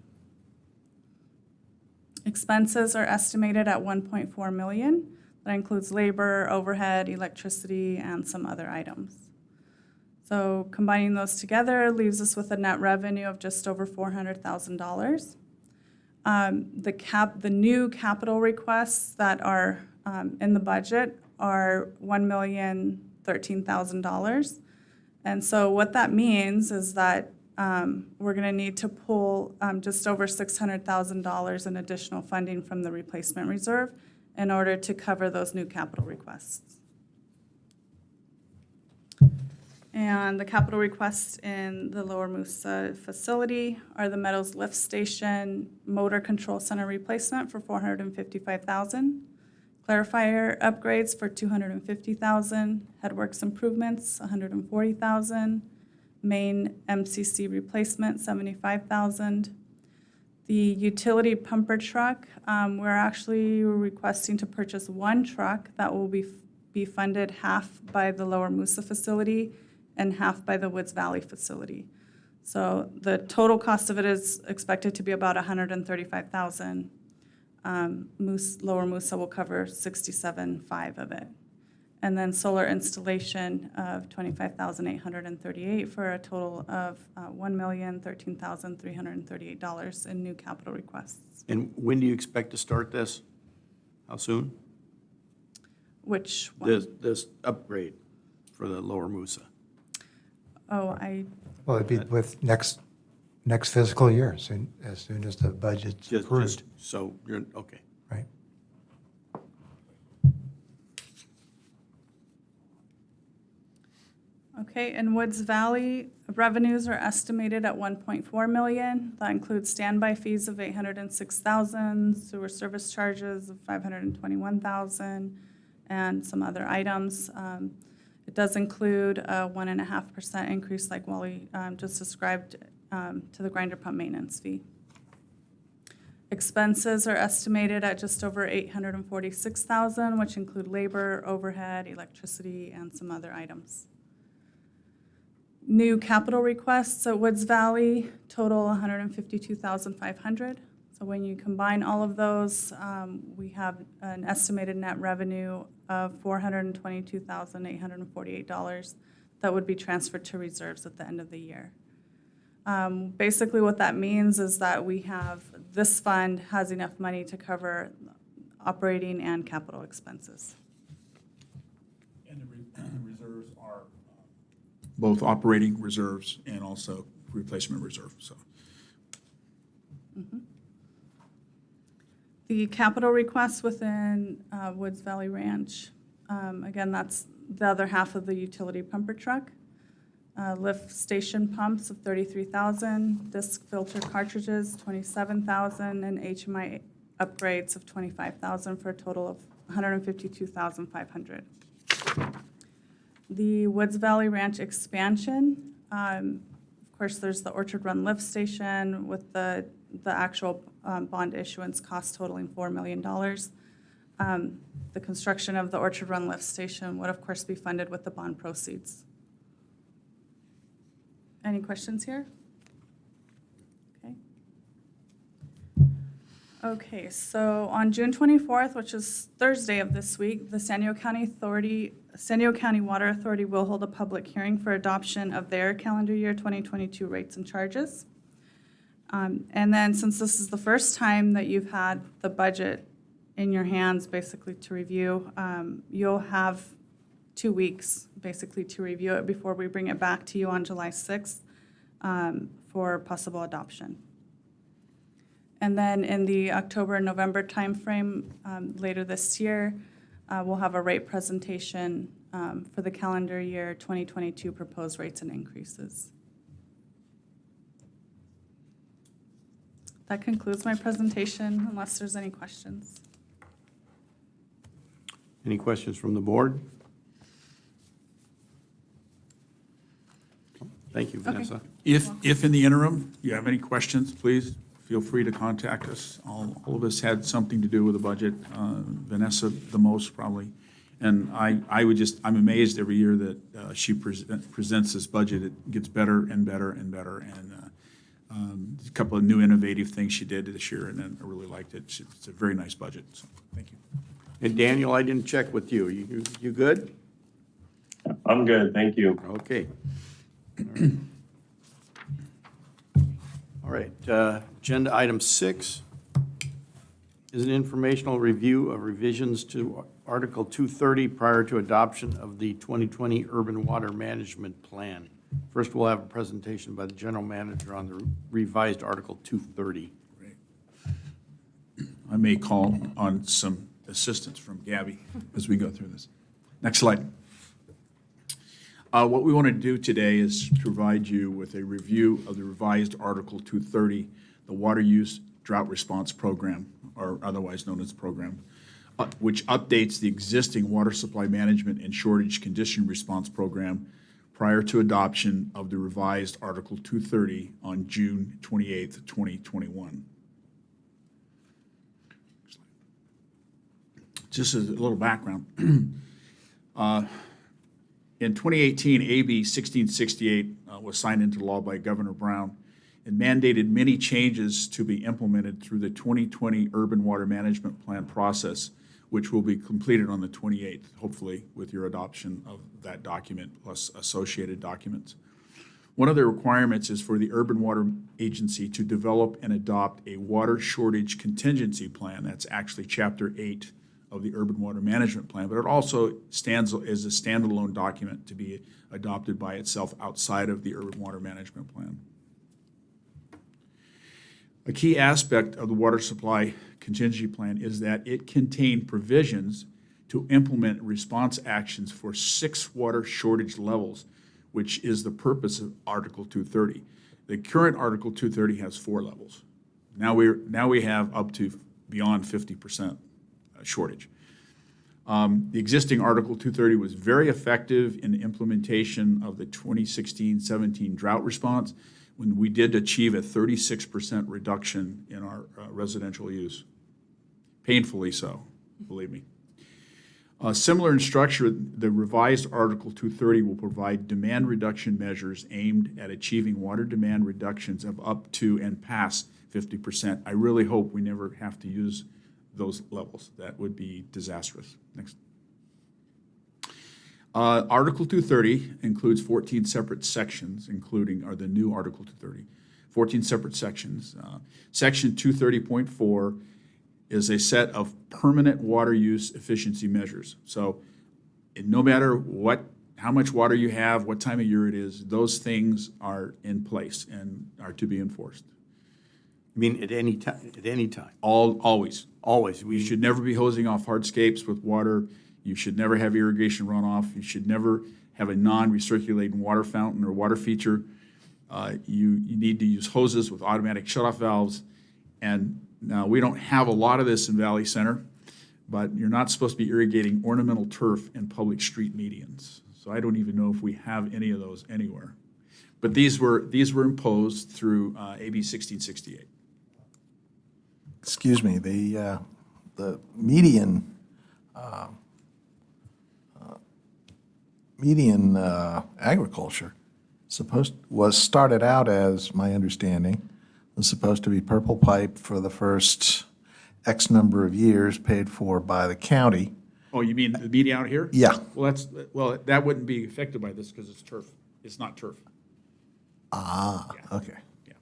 Expenses are estimated at 1.4 million. That includes labor, overhead, electricity, and some other items. So combining those together leaves us with a net revenue of just over $400,000. The new capital requests that are in the budget are $1,013,000. And so what that means is that we're going to need to pull just over $600,000 in additional funding from the replacement reserve in order to cover those new capital requests. And the capital requests in the Lower Musa facility are the Meadows Lift Station Motor Control Center replacement for $455,000, clarifier upgrades for $250,000, headworks improvements $140,000, main MCC replacement $75,000. The utility pumper truck, we're actually requesting to purchase one truck that will be funded half by the Lower Musa facility and half by the Woods Valley facility. So the total cost of it is expected to be about $135,000. Lower Musa will cover $67,500 of it. And then solar installation of $25,838 for a total of $1,013,338 in new capital requests. And when do you expect to start this? How soon? Which one? This upgrade for the Lower Musa? Oh, Well, it'd be with next fiscal year, as soon as the budget's approved, So you're, okay. right? Okay, in Woods Valley, revenues are estimated at 1.4 million. That includes standby fees of 806,000, sewer service charges of 521,000, and some other items. It does include a 1.5% increase, like Wally just described, to the grinder pump maintenance fee. Expenses are estimated at just over 846,000, which include labor, overhead, electricity, and some other items. New capital requests at Woods Valley total 152,500. So when you combine all of those, we have an estimated net revenue of $422,848 that would be transferred to reserves at the end of the year. Basically what that means is that this fund has enough money to cover operating and capital expenses. And the reserves are both operating reserves and also replacement reserve, so. Mm-hmm. The capital requests within Woods Valley Ranch, again, that's the other half of the utility pumper truck. Lift station pumps of $33,000, disc filter cartridges $27,000, and HMI upgrades of $25,000 for a total of $152,500. The Woods Valley Ranch expansion, of course, there's the Orchard Run lift station with the actual bond issuance cost totaling $4 million. The construction of the Orchard Run lift station would, of course, be funded with the bond proceeds. Any questions here? Okay. Okay, so on June 24th, which is Thursday of this week, the San Diego County Water Authority will hold a public hearing for adoption of their calendar year 2022 rates and charges. And then, since this is the first time that you've had the budget in your hands, basically to review, you'll have 2 weeks, basically, to review it before we bring it back to you on July 6th for possible adoption. And then in the October and November timeframe, later this year, we'll have a rate presentation for the calendar year 2022 proposed rates and increases. That concludes my presentation, unless there's any questions. Any questions from the board? Thank you, Vanessa. If in the interim you have any questions, please feel free to contact us. All of us had something to do with the budget, Vanessa the most probably. And I'm amazed every year that she presents this budget. It gets better and better and better. And a couple of new innovative things she did this year, and then I really liked it. It's a very nice budget, so thank you. And Daniel, I didn't check with you. You good? I'm good, thank you. Okay. All right, agenda item 6 is an informational review of revisions to Article 230 prior to adoption of the 2020 Urban Water Management Plan. First, we'll have a presentation by the general manager on the revised Article 230. I may call on some assistance from Gabby as we go through this. Next slide. What we want to do today is provide you with a review of the revised Article 230, the Water Use Drought Response Program, or otherwise known as program, which updates the existing water supply management and shortage condition response program prior to adoption of the revised Article 230 on June 28th, 2021. Just as a little background, in 2018, AB 1668 was signed into law by Governor Brown and mandated many changes to be implemented through the 2020 Urban Water Management Plan process, which will be completed on the 28th, hopefully with your adoption of that document plus associated documents. One of the requirements is for the Urban Water Agency to develop and adopt a water shortage contingency plan. That's actually Chapter 8 of the Urban Water Management Plan, but it also stands as a standalone document to be adopted by itself outside of the Urban Water Management Plan. A key aspect of the water supply contingency plan is that it contained provisions to implement response actions for 6 water shortage levels, which is the purpose of Article 230. The current Article 230 has 4 levels. Now we have up to beyond 50% shortage. The existing Article 230 was very effective in the implementation of the 2016-17 drought response, when we did achieve a 36% reduction in our residential use. Painfully so, believe me. Similar in structure, the revised Article 230 will provide demand reduction measures aimed at achieving water demand reductions of up to and past 50%. I really hope we never have to use those levels. That would be disastrous. Next. Article 230 includes 14 separate sections, including, the new Article 230, 14 separate sections. Section 230.4 is a set of permanent water use efficiency measures. So no matter how much water you have, what time of year it is, those things are in place and are to be enforced. I mean, at any time, Always. Always. You should never be hosing off hardscapes with water. You should never have irrigation runoff. You should never have a non-recirculating water fountain or water feature. You need to use hoses with automatic shutoff valves. And now, we don't have a lot of this in Valley Center, but you're not supposed to be irrigating ornamental turf in public street medians. So I don't even know if we have any of those anywhere. But these were imposed through AB 1668. Excuse me, the median agriculture was started out, as my understanding, was supposed to be purple pipe for the first X number of years paid for by the county. Oh, you mean the media out here? Yeah. Well, that wouldn't be affected by this because it's turf. It's not turf. Okay. Yeah.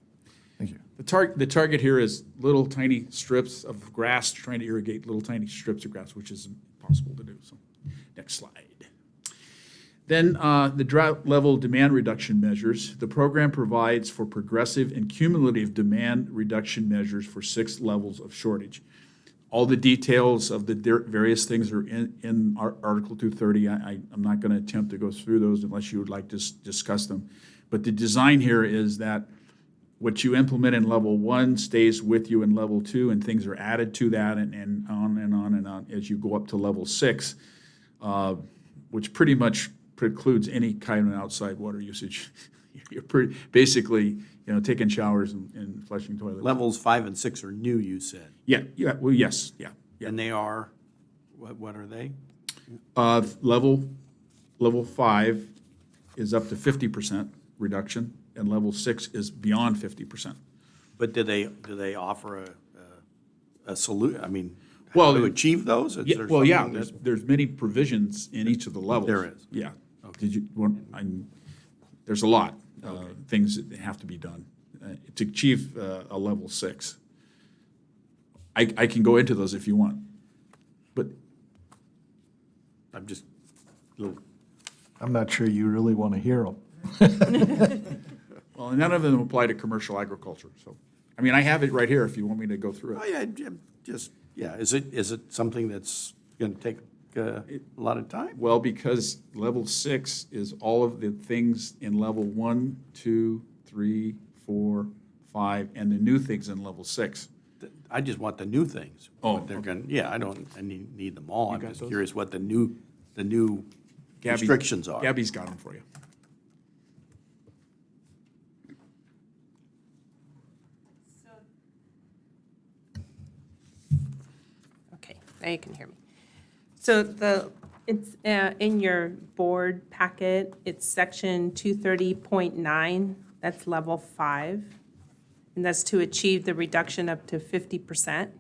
Thank you. The target here is little tiny strips of grass, trying to irrigate little tiny strips of grass, which is impossible to do. So, next slide. Then the drought level demand reduction measures. The program provides for progressive and cumulative demand reduction measures for 6 levels of shortage. All the details of the various things are in Article 230. I'm not going to attempt to go through those unless you would like to discuss them. But the design here is that what you implement in level 1 stays with you in level 2, and things are added to that and on and on and on as you go up to level 6, which pretty much precludes any kind of outside water usage. You're basically, taking showers and flushing toilets. Levels 5 and 6 are new, you said, Yeah, well, yes, yeah. and they are, what are they? Level 5 is up to 50% reduction, and level 6 is beyond 50%. But do they offer a solution, I mean, Well, how to achieve those? Is Yeah, there well, yeah, something that- there's many provisions in each of the levels. There is. Yeah. There's a lot, things that have to be done to achieve a level 6. I can go into those if you want, but I'm just a little, I'm not sure you really want to hear them. well, none of them apply to commercial agriculture. So, I mean, I have it right here if you want me to go through oh, it. yeah, just, yeah, is it something that's going to take a lot of time? Well, because level 6 is all of the things in level 1, 2, 3, 4, 5, and the new things in level 6. I just want the new things. Oh, What they're going, yeah, I need them all. I'm got just those? curious what the new Gabby- restrictions are. Gabby's got them for you. Okay, now you can hear me. So it's in your board packet, it's section 230.9, that's level 5. And that's to achieve the reduction up to 50%.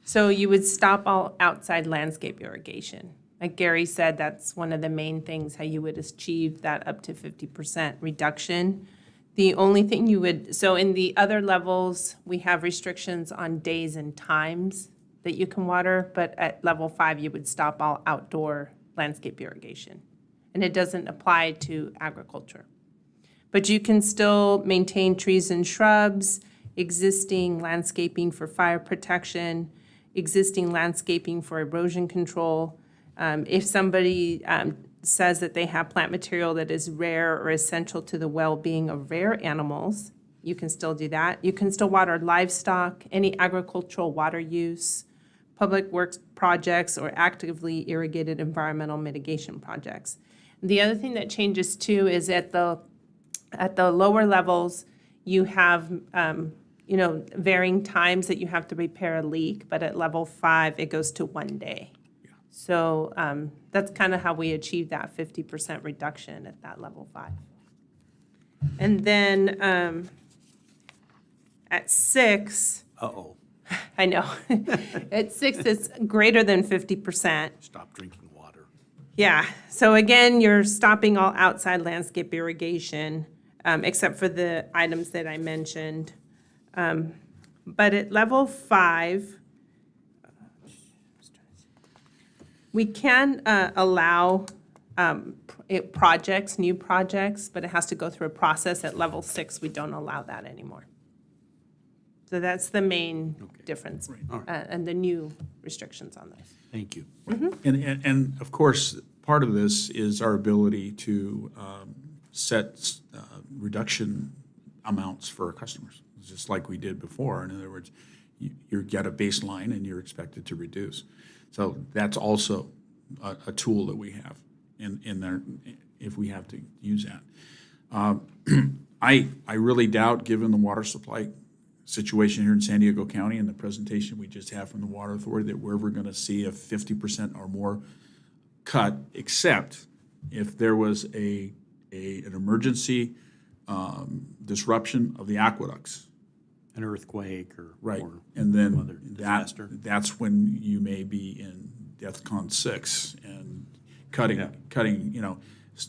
So you would stop all outside landscape irrigation. Like Gary said, that's one of the main things, how you would achieve that up to 50% reduction. The only thing you would, so in the other levels, we have restrictions on days and times that you can water, but at level 5, you would stop all outdoor landscape irrigation. And it doesn't apply to agriculture. But you can still maintain trees and shrubs, existing landscaping for fire protection, existing landscaping for erosion control. If somebody says that they have plant material that is rare or essential to the well-being of rare animals, you can still do that. You can still water livestock, any agricultural water use, public works projects, or actively irrigated environmental mitigation projects. The other thing that changes too is at the lower levels, you have, varying times that you have to repair a leak, but at level 5, it goes to 1 day. So that's kind of how we achieve that 50% reduction at that level 5. And then at 6, Uh-oh, I know, at 6, it's greater than 50%. stop drinking water. Yeah, so again, you're stopping all outside landscape irrigation, except for the items that I mentioned. But at level 5, we can allow projects, new projects, but it has to go through a process. At level 6, we don't allow that anymore. So that's the main difference, and the new restrictions on those. Thank you. And of course, part of this is our ability to set reduction amounts for our customers, just like we did before. In other words, you get a baseline and you're expected to reduce. So that's also a tool that we have in there if we have to use that. I really doubt, given the water supply situation here in San Diego County and the presentation we just had from the Water Authority, that we're ever going to see a 50% or more cut, except if there was an emergency disruption of the aqueducts. An earthquake or. Right, or and other then disaster. that's when you may be in DEFCON 6 and cutting,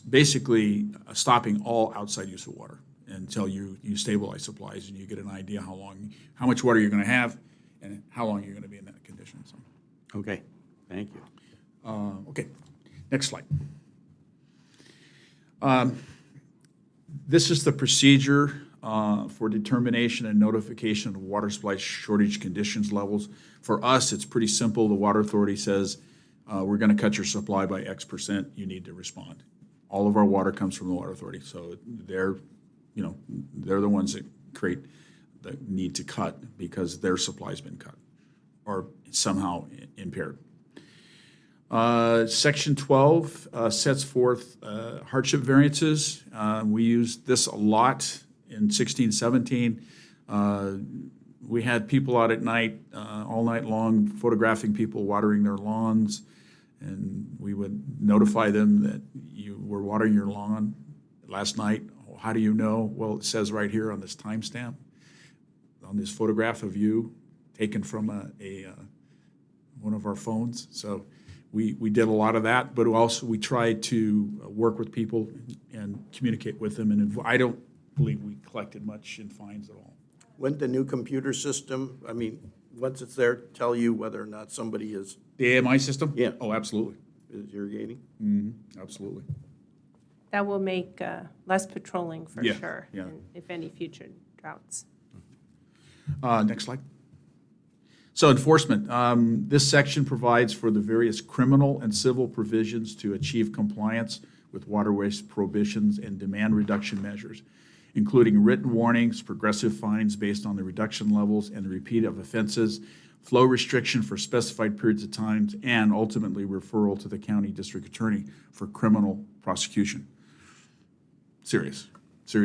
basically stopping all outside use of water until you stabilize supplies and you get an idea how much water you're going to have and how long you're going to be in that condition. So, Okay, thank you. okay, next slide. This is the procedure for determination and notification of water supply shortage conditions levels. For us, it's pretty simple. The Water Authority says, we're going to cut your supply by X%, you need to respond. All of our water comes from the Water Authority, so they're the ones that create the need to cut because their supply's been cut or somehow impaired. Section 12 sets forth hardship variances. We used this a lot in 16, 17. We had people out at night, all night long, photographing people watering their lawns, and we would notify them that you were watering your lawn last night. Oh, how do you know? Well, it says right here on this timestamp, on this photograph of you taken from one of our phones. So we did a lot of that, but also we tried to work with people and communicate with them. And I don't believe we collected much in fines at all. Wouldn't the new computer system, once it's there, tell you whether or not somebody is The AMI system? Yeah. Oh, absolutely. irrigating? Absolutely. That will make less patrolling for Yeah, sure, yeah. and if any future droughts. Next slide. So enforcement, this section provides for the various criminal and civil provisions to achieve compliance with water waste prohibitions and demand reduction measures, including written warnings, progressive fines based on the reduction levels and the repeat of offenses, flow restriction for specified periods of time, and ultimately referral to the county district attorney for criminal prosecution. Serious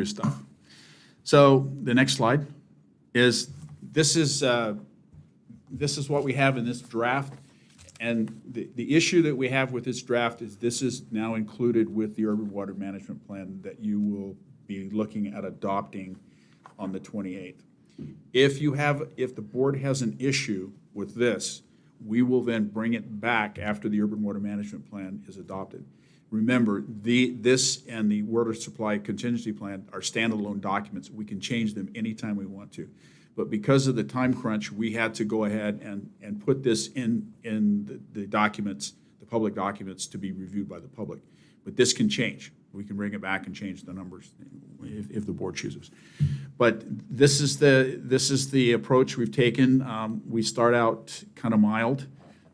stuff. So the next slide is, this is what we have in this draft. And the issue that we have with this draft is this is now included with the urban water management plan that you will be looking at adopting on the 28th. If the board has an issue with this, we will then bring it back after the urban water management plan is adopted. Remember, this and the water supply contingency plan are standalone documents. We can change them anytime we want to. But because of the time crunch, we had to go ahead and put this in the documents, the public documents, to be reviewed by the public. But this can change. We can bring it back and change the numbers if the board chooses. But this is the approach we've taken. We start out kind of mild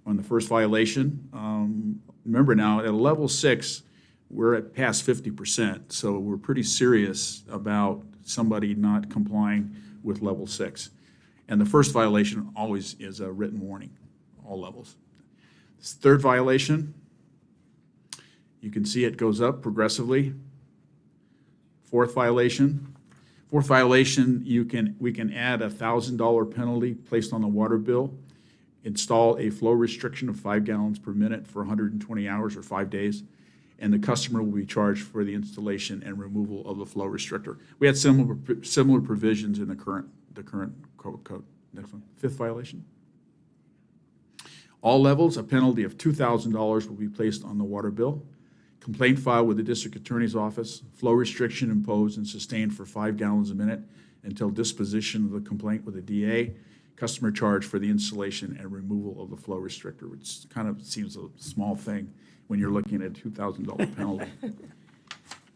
on the first violation. Remember now, at a level 6, we're at past 50%, so we're pretty serious about somebody not complying with level 6. And the first violation always is a written warning, all levels. This third violation, you can see it goes up progressively. Fourth violation, we can add a $1,000 penalty placed on the water bill. Install a flow restriction of 5 gallons per minute for 120 hours or 5 days, and the customer will be charged for the installation and removal of the flow restrictor. We had similar provisions in the current code. Next one, fifth violation. All levels, a penalty of $2,000 will be placed on the water bill. Complaint filed with the district attorney's office. Flow restriction imposed and sustained for 5 gallons a minute until disposition of the complaint with the DA. Customer charge for the installation and removal of the flow restrictor, which kind of seems a small thing when you're looking at a $2,000 penalty.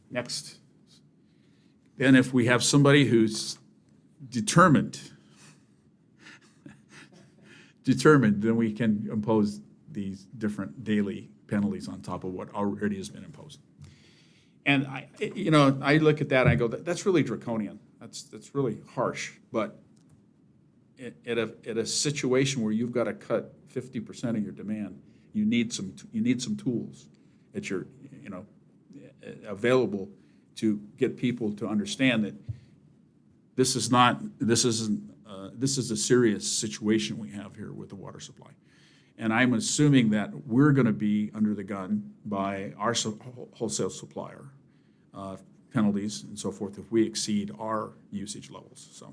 Next. Then if we have somebody who's determined, then we can impose these different daily penalties on top of what already has been imposed. And I look at that and I go, that's really draconian. That's really harsh. But at a situation where you've got to cut 50% of your demand, you need some tools that you're available to get people to understand that this is a serious situation we have here with the water supply. And I'm assuming that we're going to be under the gun by our wholesale supplier, penalties and so forth if we exceed our usage levels.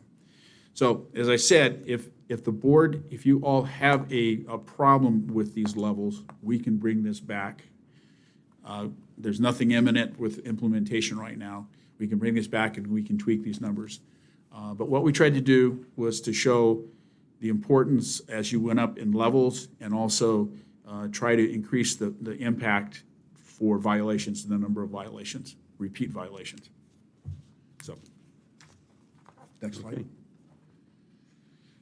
So, as I said, if the board, if you all have a problem with these levels, we can bring this back. There's nothing imminent with implementation right now. We can bring this back and we can tweak these numbers. But what we tried to do was to show the importance as you went up in levels and also try to increase the impact for violations and the number of violations, repeat violations. So, next slide.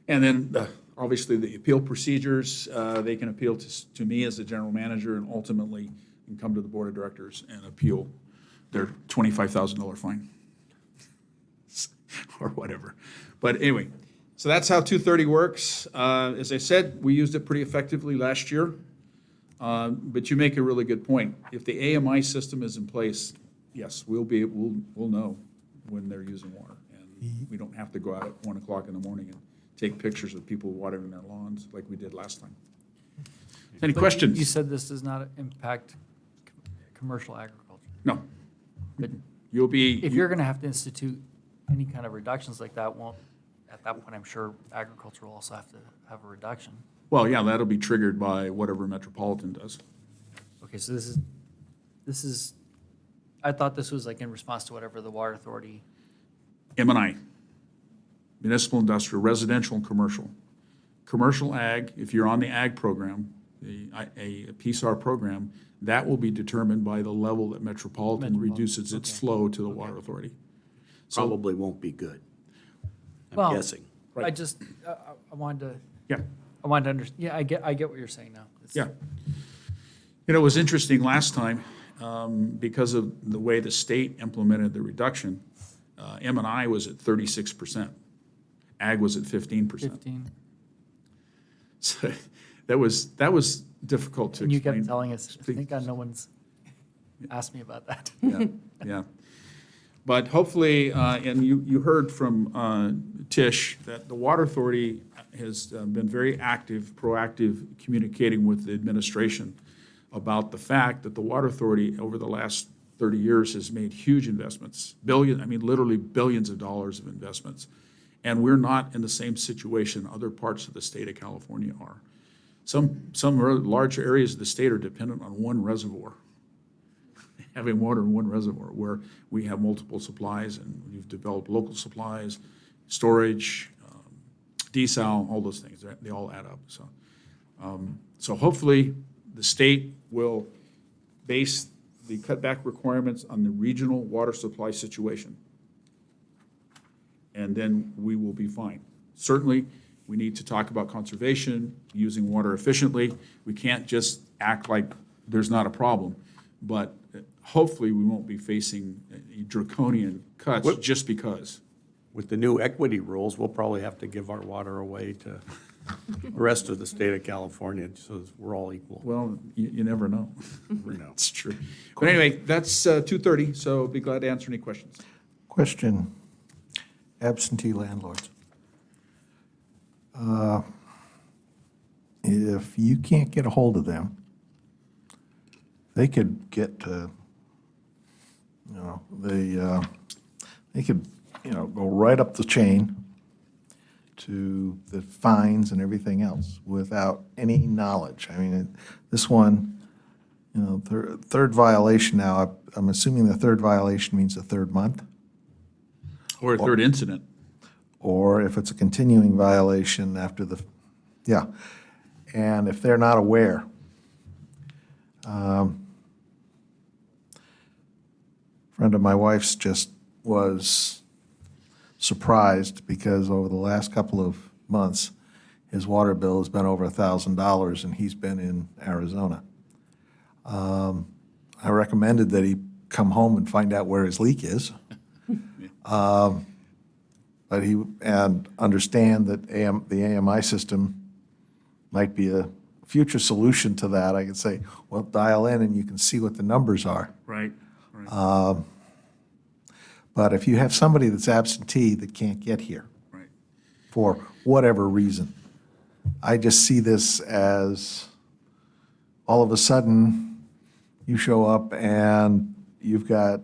And then, obviously, the appeal procedures, they can appeal to me as the general manager and ultimately can come to the board of directors and appeal their $25,000 fine or whatever. But anyway, so that's how 230 works. As I said, we used it pretty effectively last year. But you make a really good point. If the AMI system is in place, yes, we'll know when they're using water. And we don't have to go out at 1 o'clock in the morning and take pictures of people watering their lawns like we did last time. Any But questions? You said this does not impact commercial agriculture. No. But You'll be. if you're going to have to institute any kind of reductions like that, well, at that point, I'm sure agriculture will also have to have a reduction. Well, yeah, that'll be triggered by whatever Metropolitan does. Okay, so this is, I thought this was like in response to whatever the water authority. M&I, municipal, industrial, residential, and commercial. Commercial ag, if you're on the ag program, a PSAR program, that will be determined by the level that Metropolitan reduces its flow to the water authority. Probably won't be good, Well, I'm guessing. I just, I wanted to, Yeah. I wanted to understand, yeah, I get what you're saying now. It's- Yeah. You know, it was interesting last time, because of the way the state implemented the reduction, M&I was at 36%. Ag was at 15%. 15. So that was difficult to And you explain. kept telling us, thank God no one's asked me about that. Yeah, yeah. But hopefully, and you heard from Tish, that the Water Authority has been very active, proactive, communicating with the administration about the fact that the Water Authority, over the last 30 years, has made huge investments, literally billions of dollars of investments. And we're not in the same situation other parts of the state of California are. Some large areas of the state are dependent on one reservoir, having water in one reservoir, where we have multiple supplies and we've developed local supplies, storage, desal, all those things. They all add up. So hopefully the state will base the cutback requirements on the regional water supply situation. And then we will be fine. Certainly, we need to talk about conservation, using water efficiently. We can't just act like there's not a problem, but hopefully we won't be facing draconian cuts just because. With the new equity rules, we'll probably have to give our water away to the rest of the state of California, so we're all equal. Well, you never know. Never know. It's true. But anyway, that's 2:30, so be glad to answer any questions. Question, absentee landlords. If you can't get a hold of them, they could get to, they could, go right up the chain to the fines and everything else without any knowledge. I mean, this one, third violation now, I'm assuming the third violation means the third month? Or a third incident. Or if it's a continuing violation after yeah. And if they're not aware, friend of my wife's just was surprised because over the last couple of months, his water bill has been over $1,000 and he's been in Arizona. I recommended that he come home and find out where his leak is. But and understand that the AMI system might be a future solution to that. I could say, well, dial in and you can see what the numbers are. Right. But if you have somebody that's absentee that can't get here Right. for whatever reason, I just see this as all of a sudden you show up and you've got,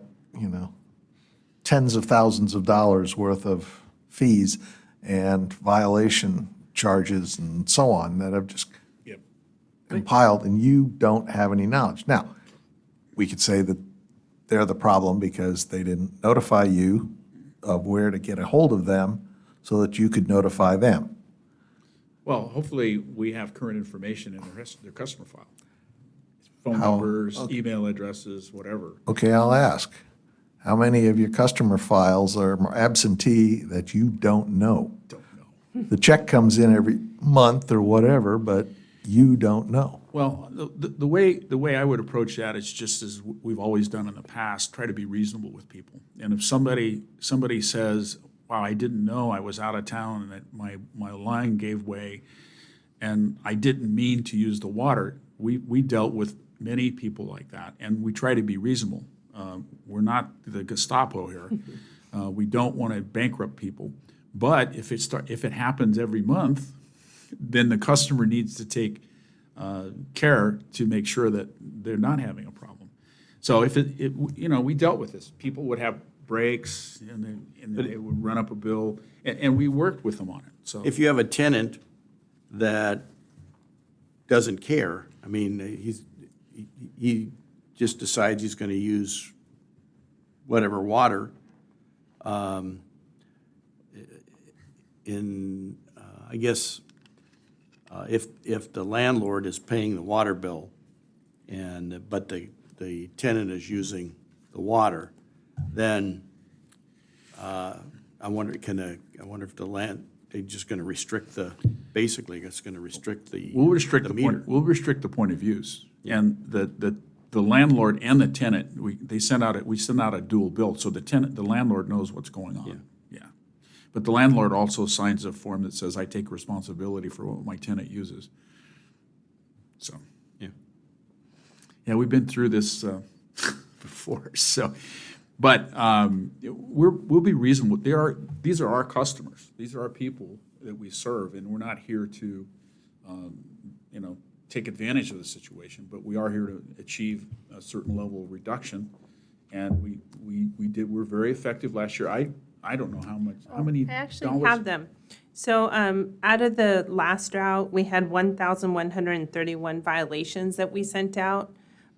tens of thousands of dollars worth of fees, and violation charges and so on that have just Yep. compiled, and you don't have any knowledge. Now, we could say that they're the problem because they didn't notify you of where to get a hold of them so that you could notify them. Well, hopefully, we have current information in their customer file. Phone How- numbers, email addresses, whatever. Okay, I'll ask, how many of your customer files are absentee that you don't know? Don't know. The check comes in every month or whatever, but you don't know. Well, the way I would approach that is just as we've always done in the past, try to be reasonable with people. And if somebody says, wow, I didn't know, I was out of town and that my line gave way and I didn't mean to use the water, we dealt with many people like that, and we try to be reasonable. We're not the Gestapo here. We don't want to bankrupt people. But if it happens every month, then the customer needs to take care to make sure that they're not having a problem. So if we dealt with this. People would have breaks and they would run up a bill, and we worked with them on it, so. If you have a tenant that doesn't care, I mean, he just decides he's going to use whatever water, I guess, if the landlord is paying the water bill but the tenant is using the water, then I wonder if they're just going to restrict basically it's going to restrict the We'll restrict the meter. point, we'll restrict the point of use. And the landlord and the tenant, we send out a dual bill, so the landlord knows what's going on. Yeah. But the landlord also signs a form that says, I take responsibility for what my tenant uses. So. Yeah. Yeah, we've been through this before, so, but we'll be reasonable. These are our customers. These are our people that we serve, and we're not here to, take advantage of the situation, but we are here to achieve a certain level of reduction. And we're very effective last year. I don't know how many I actually dollars? have them. So out of the last drought, we had 1,131 violations that we sent out.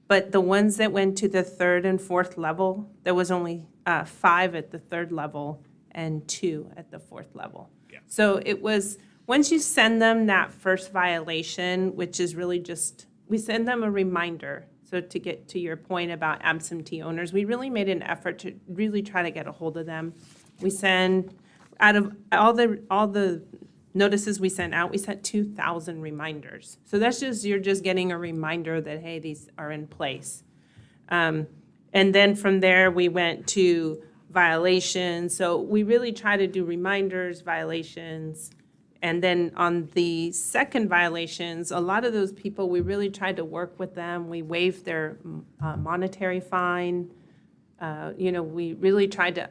But the ones that went to the third and fourth level, there was only 5 at the third level and 2 at the fourth level. Yeah. So it was, once you send them that first violation, which is really just, we send them a reminder. So to get to your point about absentee owners, we really made an effort to really try to get a hold of them. We send, out of all the notices we sent out, we sent 2,000 reminders. So that's just, you're just getting a reminder that, hey, these are in place. And then from there, we went to violations. So we really try to do reminders, violations. And then on the second violations, a lot of those people, we really tried to work with them. We waived their monetary fine. We really tried to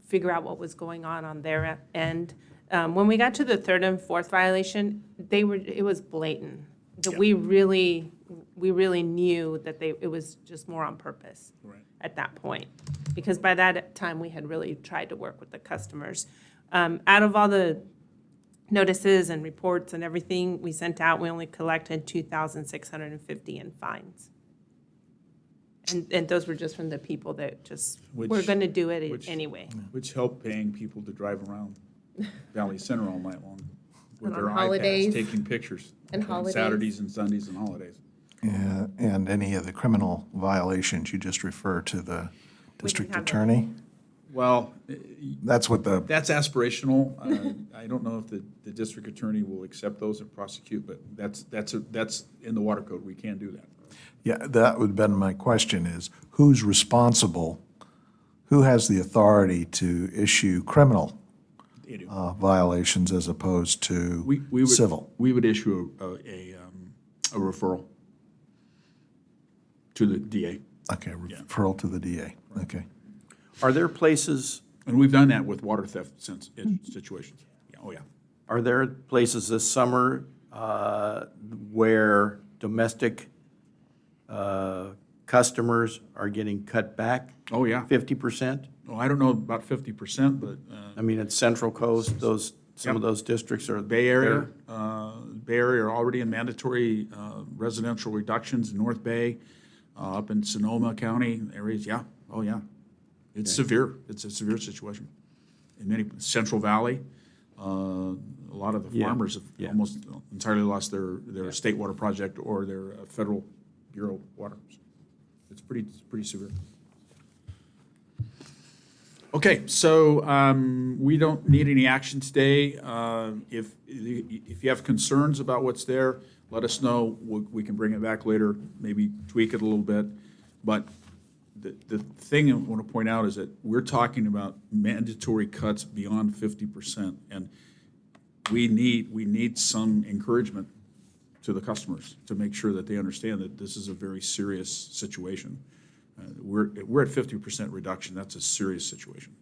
figure out what was going on their end. When we got to the third and fourth violation, it was blatant. That we really knew that it was just more on purpose at that point. Because by that time, we had really tried to work with the customers. Out of all the notices and reports and everything we sent out, we only collected 2,650 in fines. And those were just from the people that just were going to do it anyway. Which helped paying people to drive around Valley Center all night long with And their on holidays. iPads, taking pictures. And on holidays. Saturdays and Sundays and holidays. Yeah, and any of the criminal violations, you just refer to the district have that. attorney? Well, That's what that's aspirational. I don't know if the district attorney will accept those and prosecute, but that's in the water code. We can do that. yeah, that would have been my question is, who's responsible? Who has the authority to issue criminal They do. violations as opposed to We would- civil? We would issue a referral to the DA. Okay, referral to the DA, okay. Are there places, And we've done that with water theft situations. Yeah, oh, yeah. are there places this summer where domestic customers are getting cut back Oh, yeah. 50%? Well, I don't know about 50%, but I mean, at Central Coast, those some of those districts are. Bay Area are already in mandatory residential reductions in North Bay, up in Sonoma County areas, yeah, oh, yeah. It's severe, it's a severe situation. In many, Central Valley, a lot of the Yeah, farmers have yeah. almost entirely lost their state water project or their federal Bureau of Water. It's pretty severe. Okay, so we don't need any action today. If you have concerns about what's there, let us know. We can bring it back later, maybe tweak it a little bit. But the thing I want to point out is that we're talking about mandatory cuts beyond 50%. And we need some encouragement to the customers to make sure that they understand that this is a very serious situation. We're at 50% reduction. That's a serious situation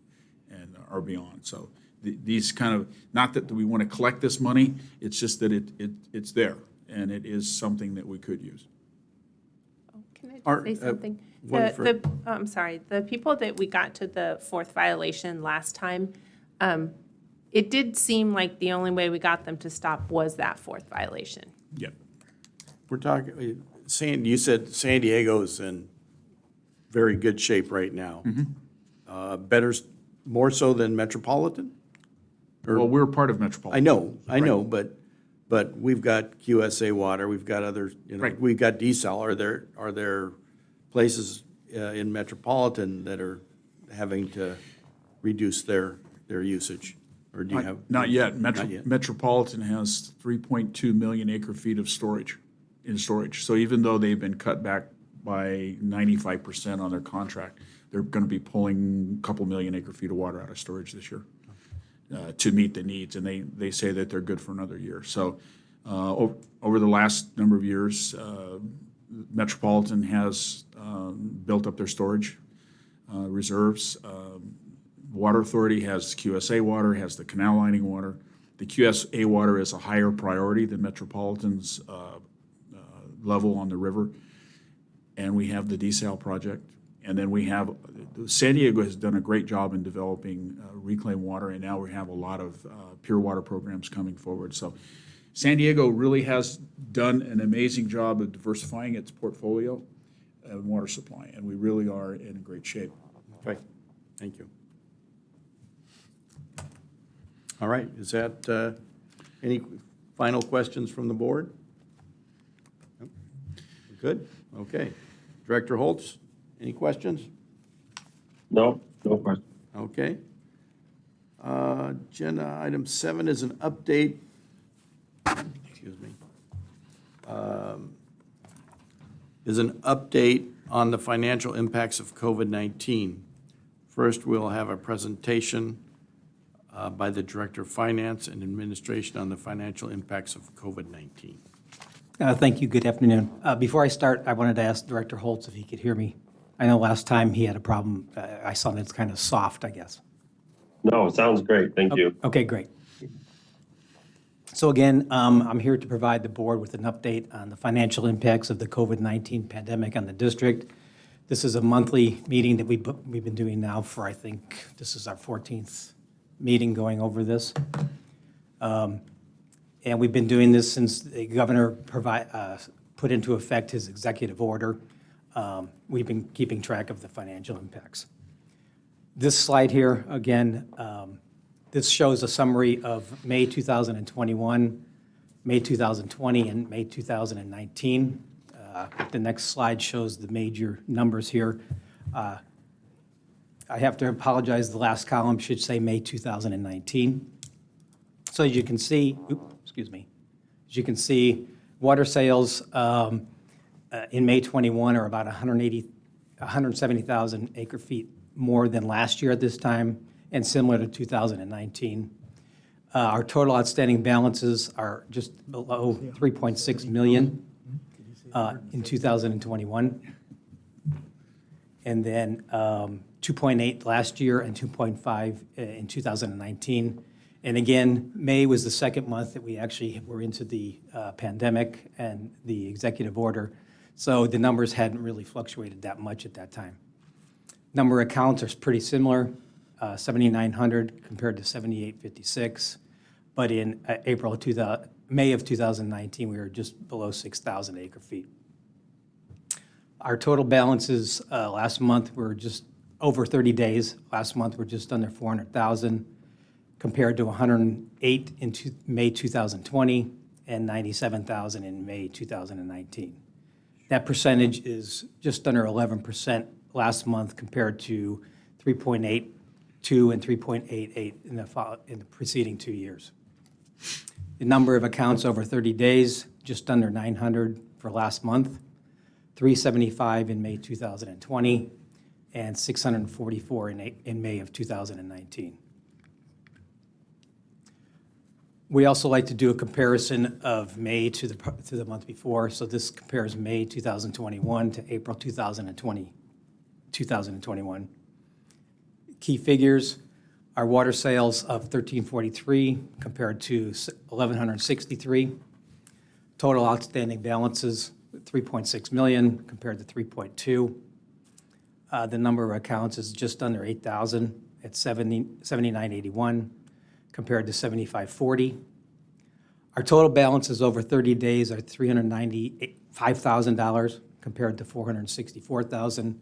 and or beyond. So these kind of, not that we want to collect this money, it's just that it's there and it is something that we could use. Can I Art, just say something? I'm Sorry, the people that we got to the fourth violation last time, it did seem like the only way we got them to stop was that fourth violation. Yeah. We're talking, you said San Diego's in very good shape right now. Better, more so than Metropolitan? Well, we're part of Metropolitan. I know, but we've got QSA Water, we've got other, Right. we've got desal. Are there places in Metropolitan that are having to reduce their usage? Or do you have? Not yet. Not yet. Metropolitan has 3.2 million acre feet of storage. So even though they've been cut back by 95% on their contract, they're going to be pulling a couple million acre feet of water out of storage this year to meet the needs. And they say that they're good for another year. So over the last number of years, Metropolitan has built up their storage reserves. Water Authority has QSA Water, has the canal lining water. The QSA Water is a higher priority than Metropolitan's level on the river. And we have the desal project. And then we have, San Diego has done a great job in developing reclaimed water, and now we have a lot of pure water programs coming forward. So San Diego really has done an amazing job of diversifying its portfolio and water supply, and we really are in great shape. Okay, thank you. All right, is that, any final questions from the board? Nope. Good, okay. Director Holtz, any questions? No question. Okay. Agenda item 7 is an update, excuse me, is an update on the financial impacts of COVID-19. First, we'll have a presentation by the Director of Finance and Administration on the financial impacts of COVID-19. Thank you. Good afternoon. Before I start, I wanted to ask Director Holtz if he could hear me. I know last time he had a problem. I saw that it's kind of soft, I guess. No, it sounds great. Thank you. Okay, great. So again, I'm here to provide the board with an update on the financial impacts of the COVID-19 pandemic on the district. This is a monthly meeting that we've been doing now for, I think, this is our 14th meeting going over this. And we've been doing this since the governor put into effect his executive order. We've been keeping track of the financial impacts. This slide here, again, this shows a summary of May 2021, May 2020, and May 2019. The next slide shows the major numbers here. I have to apologize, the last column should say May 2019. So as you can see, as you can see, water sales in May 21 are about 170,000 acre feet more than last year at this time, and similar to 2019. Our total outstanding balances are just below 3.6 million in 2021. And then 2.8 last year and 2.5 in 2019. And again, May was the second month that we actually were into the pandemic and the executive order. So the numbers hadn't really fluctuated that much at that time. Number of accounts are pretty similar, 7,900 compared to 7,856. but in May of 2019, we were just below 6,000 acre feet. Our total balances last month were just over 30 days. Last month, we're just under 400,000, compared to 108 in May 2020 and 97,000 in May 2019. That percentage is just under 11% last month, compared to 3.82 and 3.88 in the preceding 2 years. The number of accounts over 30 days, just under 900 for last month, 375 in May 2020, and 644 in May of 2019. We also like to do a comparison of May to the month before. So this compares May 2021 to April 2021. Key figures: our water sales of 1,343 compared to 1,163. Total outstanding balances 3.6 million compared to 3.2. The number of accounts is just under 8,000 at 7981 compared to 7540. Our total balances over 30 days are $395,000 compared to $464,000.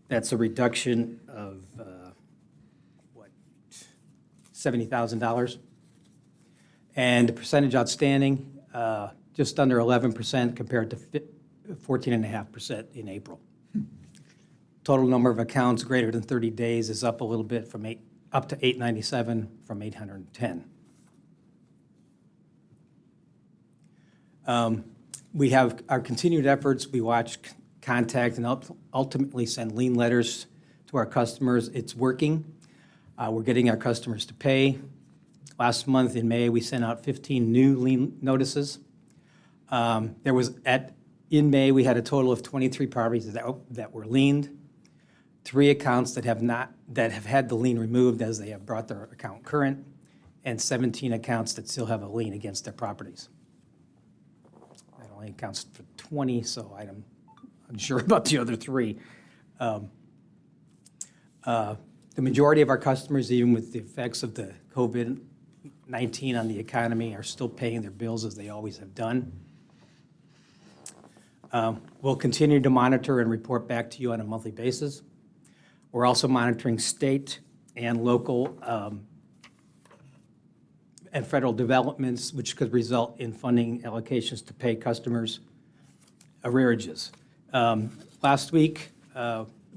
That's a reduction of $70,000. And the percentage outstanding, just under 11% compared to 14.5% in April. Total number of accounts greater than 30 days is up a little bit from up to 897 from 810. We have our continued efforts. We watch, contact, and ultimately send lien letters to our customers. It's working. We're getting our customers to pay. Last month in May, we sent out 15 new lien notices. In May, we had a total of 23 properties that were liened, 3 accounts that have had the lien removed as they have brought their account current, and 17 accounts that still have a lien against their properties. That only accounts for 20, so I'm unsure about the other 3. The majority of our customers, even with the effects of the COVID-19 on the economy, are still paying their bills as they always have done. We'll continue to monitor and report back to you on a monthly basis. We're also monitoring state and local and federal developments, which could result in funding allocations to pay customers' arrearages. Last week,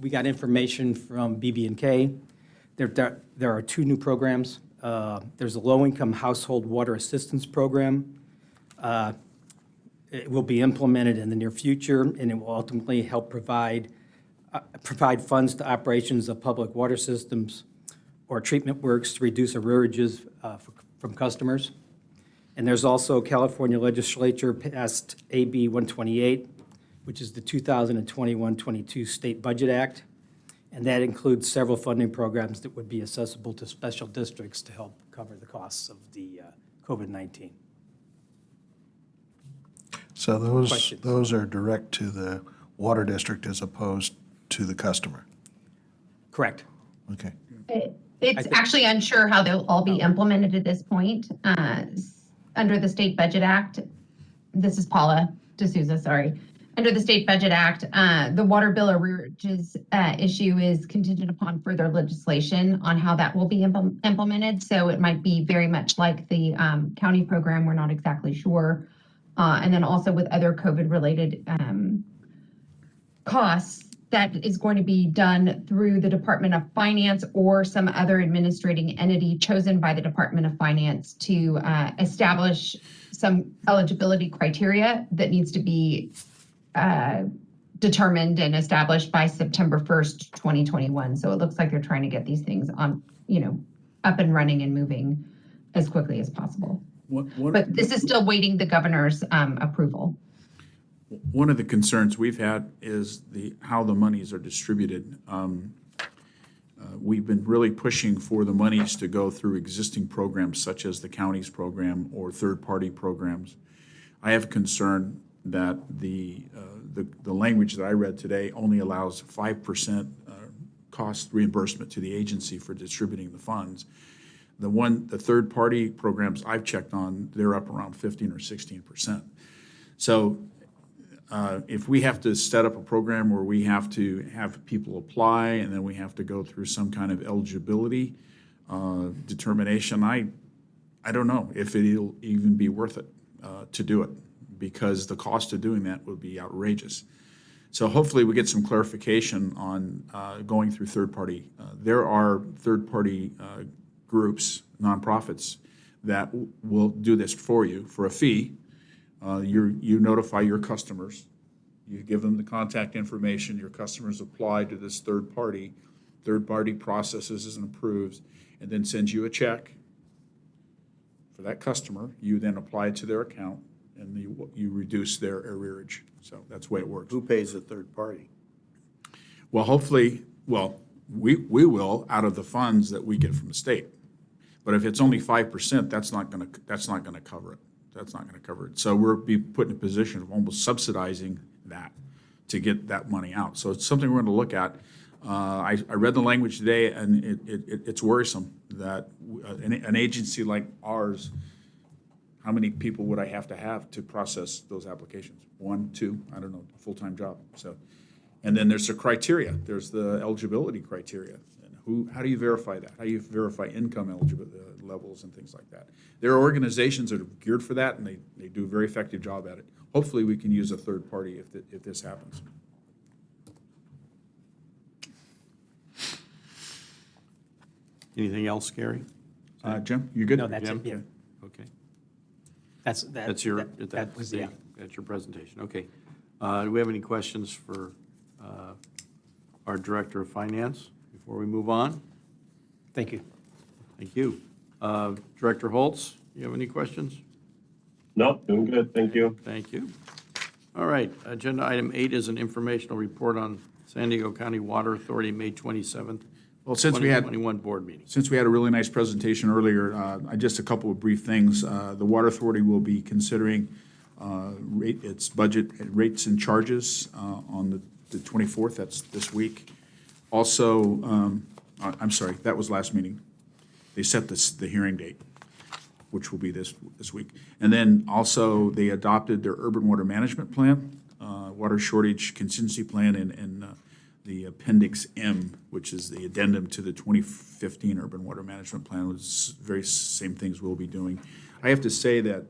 we got information from BB&K. There are 2 new programs. There's a low-income household water assistance program. It will be implemented in the near future, and it will ultimately help provide funds to operations of public water systems or treatment works to reduce arrearages from customers. And there's also California legislature passed AB 128, which is the 2021-22 State Budget Act, and that includes several funding programs that would be accessible to special districts to help cover the costs of the COVID-19. So Questions? those are direct to the water district as opposed to the customer? Correct. Okay. It's actually unsure how they'll all be implemented at this point. Under the State Budget Act, this is Paula D'Souza, sorry. Under the State Budget Act, the water bill arrearages issue is contingent upon further legislation on how that will be implemented. So it might be very much like the county program. We're not exactly sure. And then also with other COVID-related costs, that is going to be done through the Department of Finance or some other administrating entity chosen by the Department of Finance to establish some eligibility criteria that needs to be determined and established by September 1st, 2021. So it looks like they're trying to get these things on, up and running and moving as quickly as possible. But this is still waiting the governor's approval. One of the concerns we've had is how the monies are distributed. We've been really pushing for the monies to go through existing programs such as the county's program or third-party programs. I have concern that the language that I read today only allows 5% cost reimbursement to the agency for distributing the funds. The third-party programs I've checked on, they're up around 15 or 16%. So if we have to set up a program where we have to have people apply and then we have to go through some kind of eligibility determination, I don't know if it'll even be worth it to do it, because the cost of doing that would be outrageous. So hopefully we get some clarification on going through third-party. There are third-party groups, nonprofits, that will do this for you for a fee. You notify your customers, you give them the contact information, your customers apply to this third party processes and approves, and then sends you a check for that customer. You then apply it to their account, and you reduce their arrearage. So that's the way it works. Who pays the third party? Well, hopefully, we will out of the funds that we get from the state. But if it's only 5%, that's not going to cover it. That's not going to cover it. So we'll be put in a position of almost subsidizing that to get that money out. So it's something we're going to look at. I read the language today, and it's worrisome that an agency like ours, how many people would I have to process those applications? 1, 2, I don't know, full-time job. So, and then there's the criteria. There's the eligibility criteria. And how do you verify that? How do you verify income eligibility levels and things like that? There are organizations that are geared for that, and they do a very effective job at it. Hopefully, we can use a third party if this happens. Anything else, Gary? Jim, you good? No, that's it, yeah. Okay. That's your presentation. Okay. Do we have any questions for our Director of Finance before we move on? Thank you. Thank you. Director Holtz, you have any questions? No, doing good, thank you. Thank you. All right, agenda item 8 is an informational report on San Diego County Water Authority, May 27th, Well, since we had 2021 board meeting. Since we had a really nice presentation earlier, just a couple of brief things. The Water Authority will be considering its budget rates and charges on the 24th, that's this week. Also, I'm sorry, that was last meeting. They set the hearing date, which will be this week. And then also, they adopted their urban water management plan, water shortage contingency plan, and the Appendix M, which is the addendum to the 2015 Urban Water Management Plan, was very same things we'll be doing. I have to say that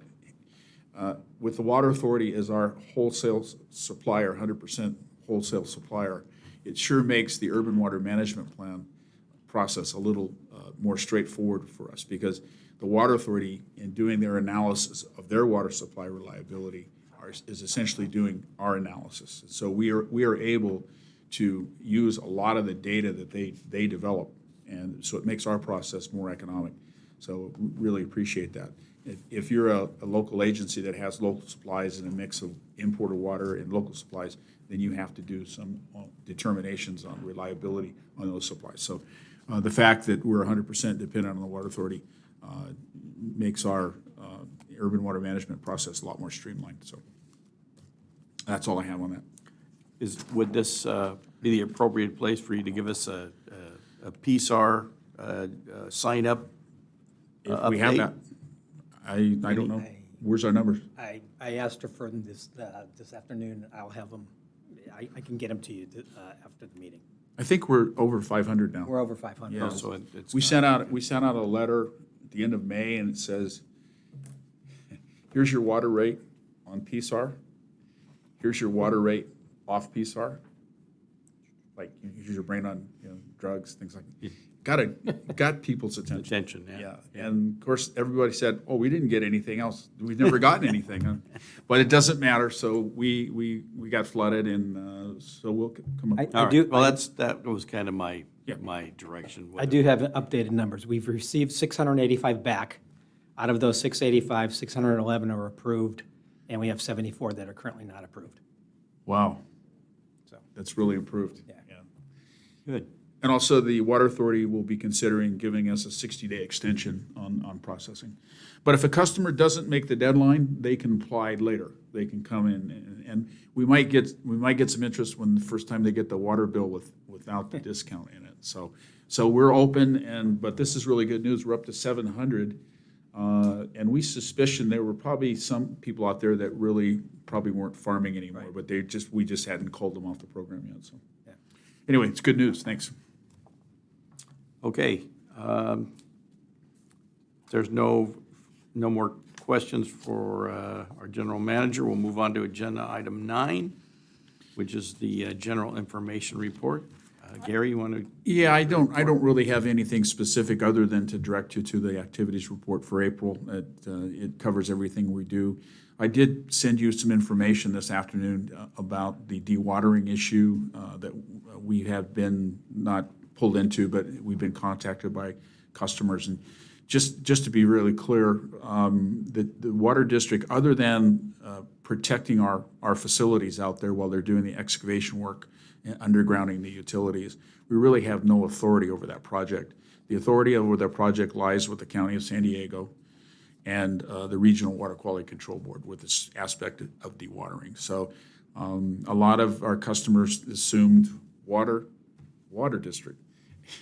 with the Water Authority as our wholesale supplier, 100% wholesale supplier, it sure makes the Urban Water Management Plan process a little more straightforward for us, because the Water Authority, in doing their analysis of their water supply reliability, is essentially doing our analysis. So we are able to use a lot of the data that they develop, and so it makes our process more economic. So really appreciate that. If you're a local agency that has local supplies and a mix of imported water and local supplies, then you have to do some determinations on reliability on those supplies. So the fact that we're 100% dependent on the Water Authority makes our urban water management process a lot more streamlined. So that's all I have on that. Would this be the appropriate place for you to give us a PSAR sign up If we have that, I don't know. Where's our numbers? I asked her for them this afternoon. I'll have them, I can get them to you after the meeting. I think we're over 500 now. We're over 500. Yeah. So it's We sent out a letter at the end of May, and it says, here's your water rate on PSAR. Here's your water rate off PSAR. Like, use your brain on drugs, things like that. Got people's attention. yeah. And of course, everybody said, "Oh, we didn't get anything else. We've never gotten anything." Huh? But it doesn't matter. So we got flooded, and so we'll come up. All right. Well, that was kind of my direction. I do have updated numbers. We've received 685 back. Out of those 685, 611 are approved, and we have 74 that are currently not approved. Wow. So That's really improved. Yeah. Good. And also, the Water Authority will be considering giving us a 60-day extension on processing. But if a customer doesn't make the deadline, they can apply later. They can come in, and we might get some interest when the first time they get the water bill without the discount in it. So So we're open, but this is really good news. We're up to 700. And we suspicion there were probably some people out there that really probably weren't farming anymore, but we just hadn't called them off the program yet, so. Anyway, it's good news. Thanks. Okay. There's no more questions for our general manager. We'll move on to agenda item 9, which is the general information report. Gary, you want to? Yeah, I don't really have anything specific other than to direct you to the activities report for April. It covers everything we do. I did send you some information this afternoon about the dewatering issue that we have been not pulled into, but we've been contacted by customers. And just to be really clear, the water district, other than protecting our facilities out there while they're doing the excavation work and undergrounding the utilities, we really have no authority over that project. The authority over that project lies with the County of San Diego and the Regional Water Quality Control Board with this aspect of dewatering. So a lot of our customers assumed water district,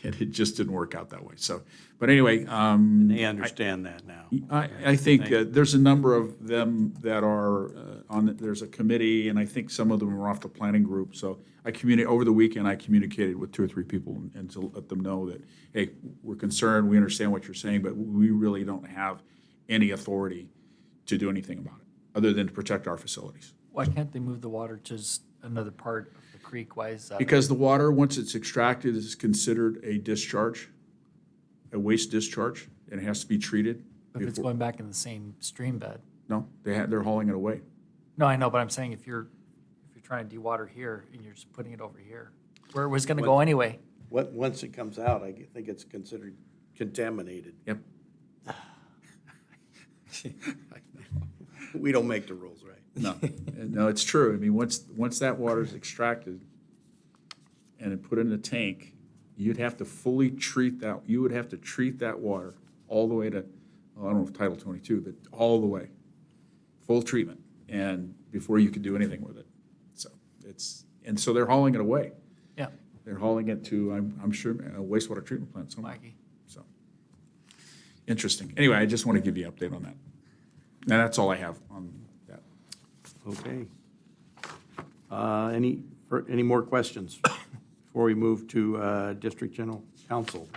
and it just didn't work out that way. So, but anyway. They understand that now. I think there's a number of them that are there's a committee, and I think some of them are off the planning group. So over the weekend, I communicated with 2 or 3 people and to let them know that, hey, we're concerned, we understand what you're saying, but we really don't have any authority to do anything about it, other than to protect our facilities. Why can't they move the water to another part of the creek? Why is that? Because the water, once it's extracted, is considered a discharge, a waste discharge, and it has to be treated. If it's going back in the same stream bed? No, they're hauling it away. No, I know, but I'm saying if you're trying to dewater here and you're just putting it over here, where it was going to go anyway. Once it comes out, I think it's considered contaminated. Yep. We don't make the rules, right? No, it's true. I mean, once that water is extracted and put in a tank, you'd have to fully treat that. You would have to treat that water all the way to, I don't know if Title 22, but all the way, full treatment, and before you could do anything with it. So they're hauling it away. Yeah. They're hauling it to, I'm sure, a wastewater treatment plant somewhere. Wacky. So, interesting. Anyway, I just want to give you an update on that. And that's all I have on that. Okay. Any more questions before we move to District General Counsel?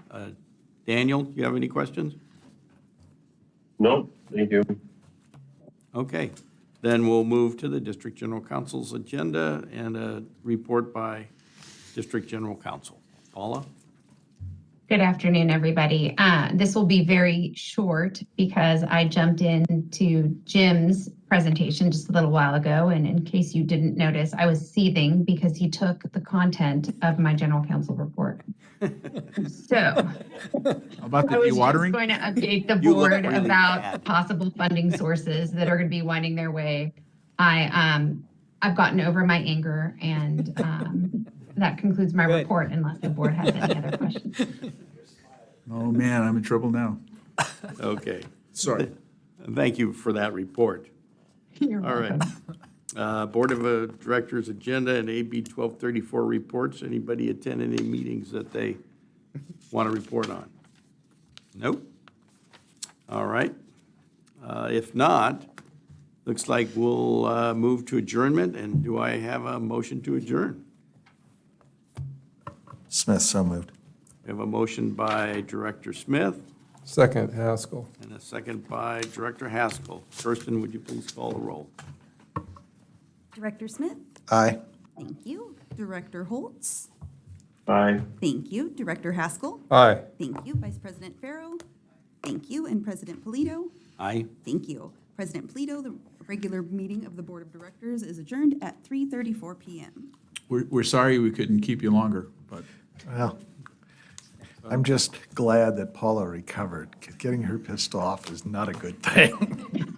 Daniel, do you have any questions? No, thank you. Okay. Then we'll move to the District General Counsel's agenda and a report by District General Counsel. Paula? Good afternoon, everybody. This will be very short because I jumped into Jim's presentation just a little while ago. And in case you didn't notice, I was seething because he took the content of my general counsel report. So How about the I was just dewatering? going to update the You look board really about bad. possible funding sources that are going to be winding their way. I've gotten over my anger, and that concludes my report unless the board has any other questions. Oh, man, I'm in trouble now. Okay. Sorry. Thank you for that report. You're All right. welcome. Board of Directors agenda and AB 1234 reports. Anybody attend any meetings that they want to report on? Nope. All right. If not, looks like we'll move to adjournment. And do I have a motion to adjourn? Smith, so moved. We have a motion by Director Smith Second, Haskell. and a second by Director Haskell. Kirsten, would you please call the roll? Director Smith? Aye. Thank you. Director Holtz? Bye. Thank you. Director Haskell? Aye. Thank you. Vice President Farrow? Thank you. And President Polito? Aye. Thank you. President Polito, the regular meeting of the Board of Directors is adjourned at 3:34 PM. We're sorry we couldn't keep you longer, but Well, I'm just glad that Paula recovered. Getting her pissed off is not a good thing.